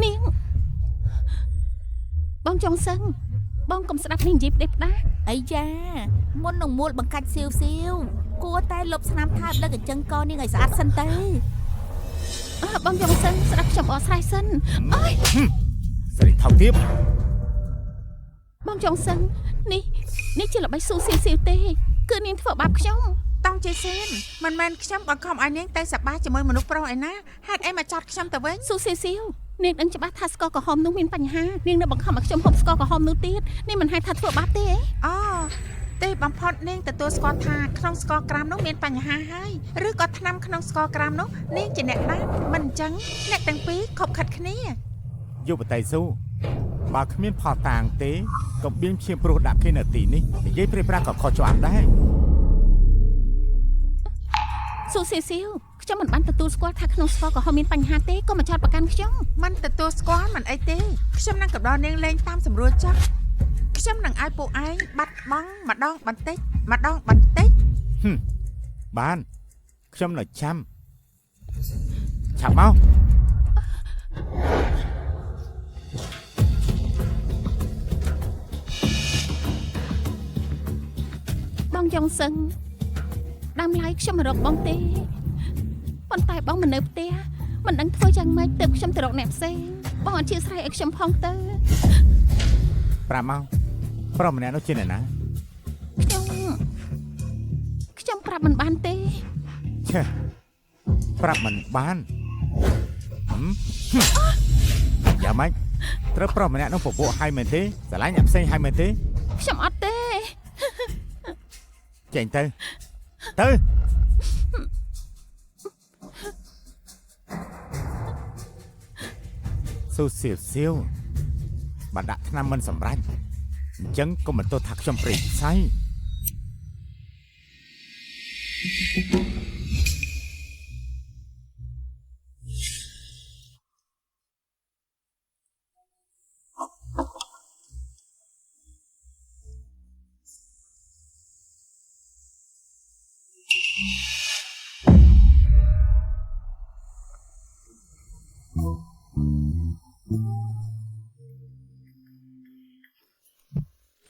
នាងបងចង់សឹងបងកុំស្ដាប់នាងនិយាយផ្ដេសផ្ដាស អីយ៉ាមុននឹងមូលបង្កាច់សៀវសៀវគួរតែលុបស្នាមថើបលើកញ្ចឹងកនាងឲ្យស្អាតសិនទៅ បងចង់សឹងស្ដាប់ខ្ញុំអស់ស្រ័យសិនអើយ ស្រីថោកទៀត បងចង់សឹងនេះជាល្បិចស៊ូស៊ីស៊ីវទេគឺនាងធ្វើបាបខ្ញុំ តង់ជាស៊ីនមិនមែនខ្ញុំបង្ខំឲ្យនាងទៅសប្បាយជាមួយមនុស្សប្រុសឯណាហេតុអីមកចាត់ខ្ញុំទៅវិញ ស៊ូស៊ីស៊ីវនាងដឹងច្បាស់ថាស្ករក្រហមនោះមានបញ្ហានាងនៅបង្ខំឲ្យខ្ញុំហូបស្ករក្រហមនោះទៀតនេះមិនហៅថាធ្វើបាបទេអី អូទេបំផុតនាងទទួលស្គាល់ថាក្នុងស្ករក្រាមនោះមានបញ្ហាហើយឬក៏ថ្នាំក្នុងស្ករក្រាមនោះនាងជាអ្នកណាមិនអញ្ចឹងអ្នកទាំងពីរខົບខិតគ្នា យុវតីស៊ូបើគ្មានផលតាងទេកុំបៀងឈាមព្រោះដាក់គេនៅទីនេះនិយាយព្រៃប្រាស់ក៏ខុសច្បាប់ដែរ ស៊ូស៊ីស៊ីវខ្ញុំមិនបានទទួលស្គាល់ថាក្នុងស្ករក្រហមមានបញ្ហាទេក៏មកចោទប្រកាន់ខ្ញុំ មិនទទួលស្គាល់មិនអីទេខ្ញុំនឹងក៏ដល់នាងលេងតាមសម្រួលចុះខ្ញុំនឹងឲ្យពួកឯងបាត់បង់ម្ដងបន្តិចម្ដងបន្តិច បានខ្ញុំនៅចាំឆាប់មក បងចង់សឹងដើមឡើយខ្ញុំមិនរកបងទេប៉ុន្តែបងមិននៅផ្ទះមិនដឹងធ្វើយ៉ាងម៉េចទើបខ្ញុំទៅរកអ្នកផ្សេងបងអធិស្ឋានឲ្យខ្ញុំផងទៅ ប្រាប់មកប្រុសម្នាក់នោះជាអ្នកណា ខ្ញុំប្រាប់មិនបានទេ ឆេប្រាប់មិនបានយ៉ាងម៉េចត្រូវប្រុសម្នាក់នោះពពួកឲ្យមែនទេស្រឡាញ់អ្នកផ្សេងឲ្យមែនទេ ខ្ញុំអត់ទេ ចេញទៅស៊ូសៀវបានដាក់ថ្នាំមិនសម្រេចអញ្ចឹងកុំបន្ទោសថាខ្ញុំព្រៃផ្សៃ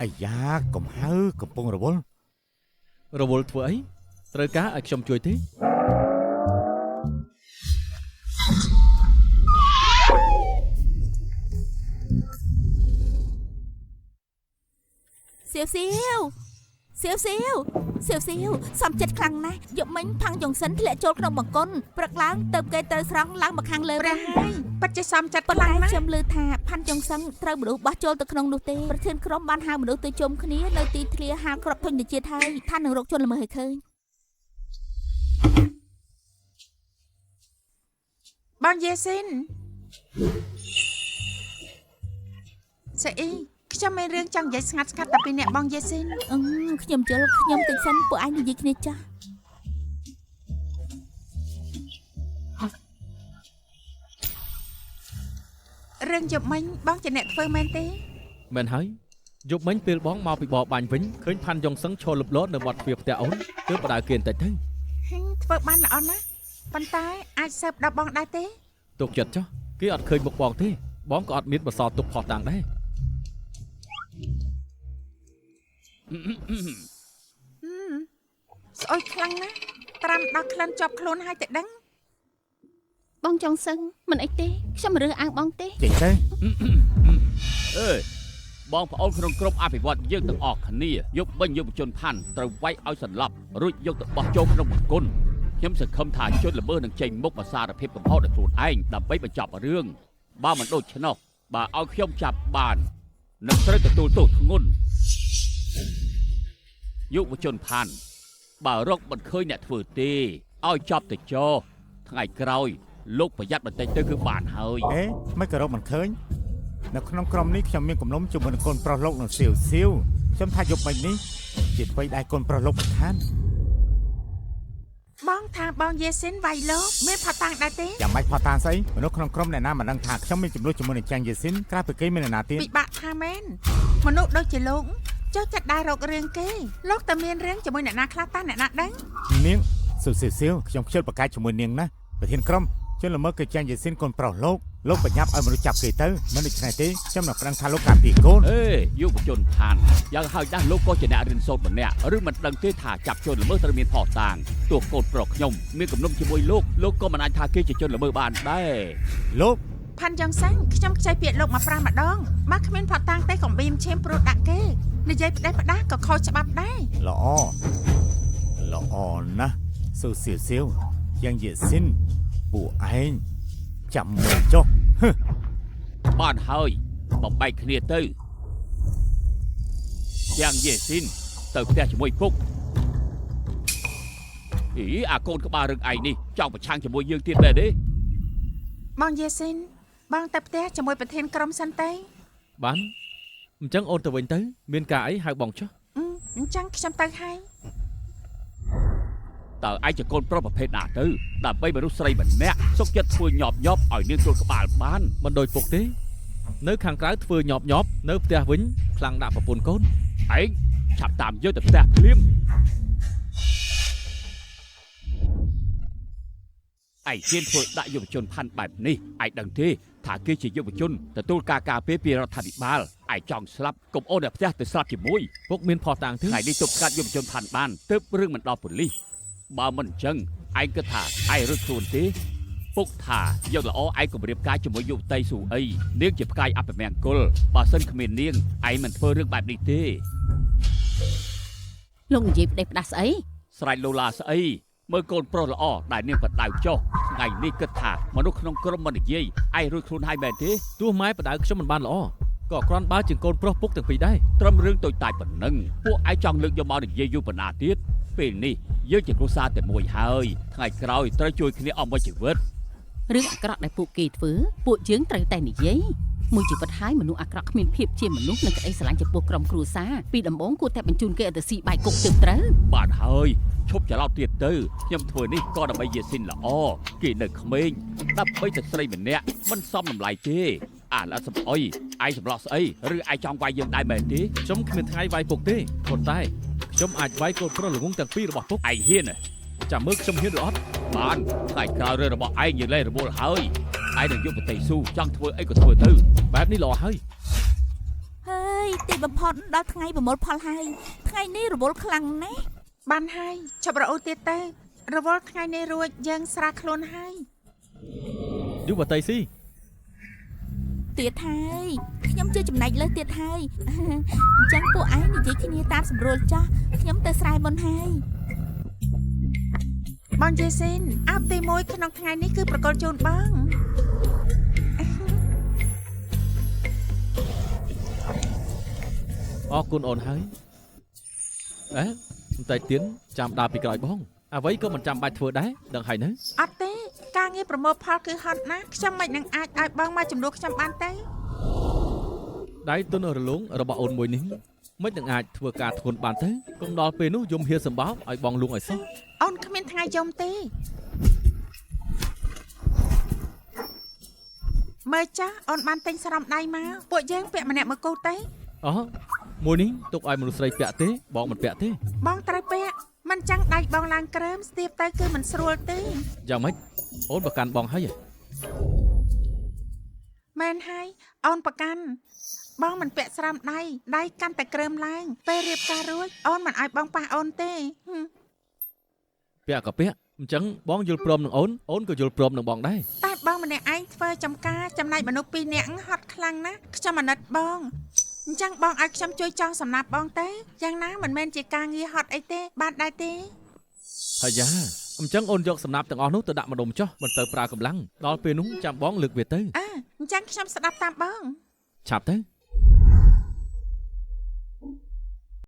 អាយ៉ាកុំហើកំពុងរវល់ រវល់ធ្វើអីត្រូវការឲ្យខ្ញុំជួយទេ សៀវសៀវសំចិត្តខ្លាំងណាស់យកមិញផាំងយ៉ុងសិនធ្លាក់ចូលក្នុងបង្គន់ព្រឹកឡើងទៅគេទៅស្រង់ឡើងមកខាងលើ ព្រះហើយពិតជាសំចិត្ត ប៉ុន្ ខ្ តែ លាំងណាស់ ខ្ញុំឮថាផាន់យ៉ុងសិនត្រូវមនុស្សបោះចូលទៅក្នុងនោះទេប្រធានក្រុមបានហៅមនុស្សទៅជុំគ្នានៅទីធ្លាហាលក្របធញ្ញជាតិហើយថានឹងរកជនល្មើសឲ្យឃើញ បងយេស៊ីនស្អីខ្ញុំមានរឿងចង់និយាយស្ងាត់តែពីអ្នកបងយេស៊ីន ខ្ញុំជិលខ្ញុំតិចសិនពួកឯងនិយាយគ្នាចាស់ រឿងយប់មិញបងជាអ្នកធ្វើមែនទេ មែនហើយយប់មិញពេលបងមកពីបរបាញ់វិញឃើញផាន់យ៉ុងសឹងឈរលឹបលោតនៅមាត់ទ្វារផ្ទះអូនទើបបដៅគៀនតិចទៅ ធ្វើបានល្អណាស់ប៉ុន្តែអាចសើបដល់បងដែរទេ ទុកចិត្តចុះគេអត់ឃើញមុខបងទេបងក៏អត់មានបសរទុកផុសតាំងដែរ ស្អុយខ្លាំងណាស់ ត្រាំដល់ក្លិនជាប់ខ្លួនហើយតែដឹង បងចង់សឹងមិនអីទេខ្ញុំរើសអើងបងទេ ចេញទៅ អើយបងប្អូនក្នុងក្រុមអភិវឌ្ឍយើងទាំងអស់គ្នាយកបិញយុវជនផាន់ត្រូវវាយឲ្យសន្លប់រួចយកទៅបោះចូលក្នុងបង្គន់ខ្ញុំសង្ឃឹមថាជនល្មើសនឹងចេញមុខមកសារភាពកំហុសដោយខ្លួនឯងដើម្បីបញ្ចប់រឿងបើមិនដូច្នោះបើឲ្យខ្ញុំចាប់បាននឹងត្រូវទទួលទោសធ្ងន់យុវជនផាន់បើរកមិនឃើញអ្នកធ្វើទេឲ្យចាប់ទៅចោលថ្ងៃក្រោយលោកប្រយ័ត្នបន្តិចទៅគឺបានហើយ អេមិនក៏រកមិនឃើញនៅក្នុងក្រុមនេះខ្ញុំមានកំណុំជាមួយនឹងកូនប្រុសលោកនៅសៀវខ្ញុំថាយប់មិញនេះជាអ្វីដែលកូនប្រុសលោកមិនខាន បងថាបងយេស៊ីនវាយលោកមានផាតាំងដែរទេ យ៉ាងម៉េចផតាស្អីមនុស្សក្នុងក្រុមអ្នកណាមិនដឹងថាខ្ញុំមានចំនួនជាមួយនឹងចាញ់យេស៊ីនក្រៅពីគេមានអ្នកណាទៀត ពិបាកថាមែនមនុស្សដូចជាលោកចុះចិត្តដែររករឿងគេលោកតែមានរឿងជាមួយអ្នកណាខ្លះតាអ្នកណាដឹង នាងសៀវខ្ញុំខ្ជិលប្រកាសជាមួយនាងណាប្រធានក្រុមជនល្មើសគឺចាញ់យេស៊ីនកូនប្រុសលោកបញ្ញាប់ឲ្យមនុស្សចាប់គេទៅមិនដូច្នេះទេខ្ញុំនឹងប្តឹងថាលោកការពារកូន អេយុវជនផាន់យ៉ាងហើយដែរលោកក៏ជាអ្នករៀនសូត្រម្នាក់ឬមិនដឹងទេថាចាប់ជនល្មើសត្រូវមានផុសតាងទោះកូនប្រុសខ្ញុំមានគំនុំជាមួយលោកក៏មិនអាចថាគេជាជនល្មើសបានដែរ លោក ផាន់យ៉ាងសាំងខ្ញុំខ្ចីពាក្យលោកមកប្រាំម្ដងបើគ្មានផាតាំងទេកុំបៀមឈាមព្រោះដាក់គេនិយាយផ្ដេសផ្ដាសក៏ខុសច្បាប់ដែរ ល្អណាស់សៀវយ៉ាងយេស៊ីនពួកឯងចាំមើលចុះ បានហើយបំបែកគ្នាទៅយ៉ាងយេស៊ីនទៅផ្ទះជាមួយពុកអីអាកូនក្បាលរឹងឯងនេះចង់ប្រឆាំងជាមួយយើងទៀតមែនទេ បងយេស៊ីនបងទៅផ្ទះជាមួយប្រធានក្រុមសិនទេ បានអញ្ចឹងអូនទៅវិញទៅមានការអីហៅបងចុះ អញ្ចឹងខ្ញុំទៅហើយ តើឯងជាកូនប្រុសប្រភេទណាទៅដើម្បីមនុស្សស្រីម្នាក់សុខចិត្តធ្វើញាប់ឲ្យនាងចូលក្បាលបាន មិនដូចពុកទេនៅខាងក្រៅធ្វើញាប់នៅផ្ទះវិញខ្លាំងដាក់ប្រពន្ធកូន ឯងឆាប់តាមយកទៅផ្ទះភ្លាមឯងហ៊ានធ្វើដាក់យុវជនផាន់បែបនេះឯងដឹងទេថាគេជាយុវជនទទួលការការពារពីរដ្ឋាភិបាលឯងចង់ស្លាប់កុំអូននៅផ្ទះទៅស្លាប់ជាមួយ ពុកមានផុសតាងទេ ថ្ងៃនេះទប់ស្កាត់យុវជនផាន់បានទើបរឿងមិនដល់ប៉ូលីសបើមិនអញ្ចឹងឯងគិតថាឯងរត់ខ្លួនទេពុកថាយកល្អឯងគម្រាមការជាមួយយុវតីស៊ូអីនាងជាផ្កាយអពមង្គលបើសិនគ្មាននាងឯងមិនធ្វើរឿងបែបនេះទេ លោកនិយាយផ្ដេសផ្ដាសស្អី ស្រែកលោឡាស្អីមើលកូនប្រុសល្អដែលនាងបដៅចុះថ្ងៃនេះគិតថាមនុស្សក្នុងក្រុមមិននិយាយឯងរួចខ្លួនហើយមែនទេ ទោះម៉ែបដៅខ្ញុំមិនបានល្អក៏គ្រាន់បើជាកូនប្រុសពុកទាំងពីរដែរ ត្រឹមរឿងតូចតាចប៉ុណ្ណឹងពួកឯងចង់លើកយកមកនិយាយយូរប៉ុណ្ណាទៀតពេលនេះយើងជាគ្រួសារតែមួយហើយថ្ងៃក្រោយត្រូវជួយគ្នាអស់មួយជីវិត រឿងអាក្រក់ដែលពួកគេធ្វើពួកយើងត្រូវតែនិយាយមួយជីវិតហើយមនុស្សអាក្រក់គ្មានភាពជាមនុស្សនិងក្តីស្រឡាញ់ចំពោះក្រុមគ្រួសារពីដំបូងគួរតែបញ្ជូនគេឲ្យទៅស៊ីបាយគុកទើបត្រូវ បានហើយឈប់ច្រឡោតទៀតទៅខ្ញុំធ្វើនេះក៏ដើម្បីយេស៊ីនល្អគេនៅក្មេងដើម្បីតែស្រីម្នាក់មិនសមតម្លៃទេអាឡអត់សំអុយឯងសម្លោះស្អីឬឯងចង់វាយយើងដែរមែនទេ ខ្ញុំគ្មានថ្ងៃវាយពុកទេប៉ុន្តែខ្ញុំអាចវាយកូនប្រុសល្ងងទាំងពីររបស់ពុក ឯងហ៊ាន ចាំមើលខ្ញុំហ៊ានឬអត់ បានថ្ងៃក្រោយរឿងរបស់ឯងយើងលែងរវល់ហើយឯងនឹងយកប្រទេសស៊ូចង់ធ្វើអីក៏ធ្វើទៅ បែបនេះល្អហើយ ហើយទីបំផុតដល់ថ្ងៃប្រមូលផលហើយថ្ងៃនេះរវល់ខ្លាំងណាស់ បានហើយឈប់រអ៊ូទៀតទៅរវល់ថ្ងៃនេះរួចយើងស្រាខ្លួនហើយ យុវតីស៊ី ទៀតហើយខ្ញុំជាចំណែកលើសទៀតហើយអញ្ចឹងពួកឯងនិយាយគ្នាតាមស្រួលចោះខ្ញុំទៅស្រែមុនហើយ បងយេស៊ីនអាប់ទី1ក្នុងថ្ងៃនេះគឺប្រកល់ជូនបង អរគុណអូនហើយអេបន្តិចទៀតចាំដើរពីក្រោយបងអ្វីក៏មិនចាំបាច់ធ្វើដែរដឹងហើយនៅ អត់ទេការងារប្រមូលផលគឺហត់ណាស់ខ្ញុំមិននឹងអាចឲ្យបងមកជំនួសខ្ញុំបានទេ ដៃទុនរលងរបស់អូនមួយនេះមិននឹងអាចធ្វើការធ្ងន់បានទៅកុំដល់ពេលនោះយំហៀសម្បោឲ្យបងលួងឲ្យសោះ អូនគ្មានថ្ងៃយំទេមើលចាស់អូនបានទិញស្រោមដៃមកពួកយើងពាក់ម្នាក់មួយគូទេ អោះមួយនេះទុកឲ្យមនុស្សស្រីពាក់ទេបងមិនពាក់ទេ បងត្រូវពាក់មិនចឹងដៃបងឡើងក្រើមស្ទាបទៅគឺមិនស្រួលទេ យ៉ាងម៉េចអូនប្រកាន់បងហើយ មែនហើយអូនប្រកាន់បងមិនពាក់ស្រោមដៃដៃកាន់តែក្រើមឡើងពេលរៀបការរួចអូនមិនឲ្យបងប៉ះអូនទេ ពាក់ក៏ពាក់អញ្ចឹងបងយល់ព្រមនឹងអូនក៏យល់ព្រមនឹងបងដែរ តែបងម្នាក់ឯងធ្វើចំការចំណែកមនុស្ស2នាក់ហត់ខ្លាំងណាស់ខ្ញុំអាណិតបងអញ្ចឹងបងឲ្យខ្ញុំជួយចងសំណាប់បងទេយ៉ាងណាមិនមែនជាការងារហត់អីទេបានដែរទេ ហើយយ៉ាអញ្ចឹងអូនយកសំណាប់ទាំងអស់នោះទៅដាក់ម្ដុំចុះមិនទៅប្រើកម្លាំងដល់ពេលនោះចាំបងលើកវាទៅ អញ្ចឹងខ្ញុំស្ដាប់តាមបង ឆាប់ទៅ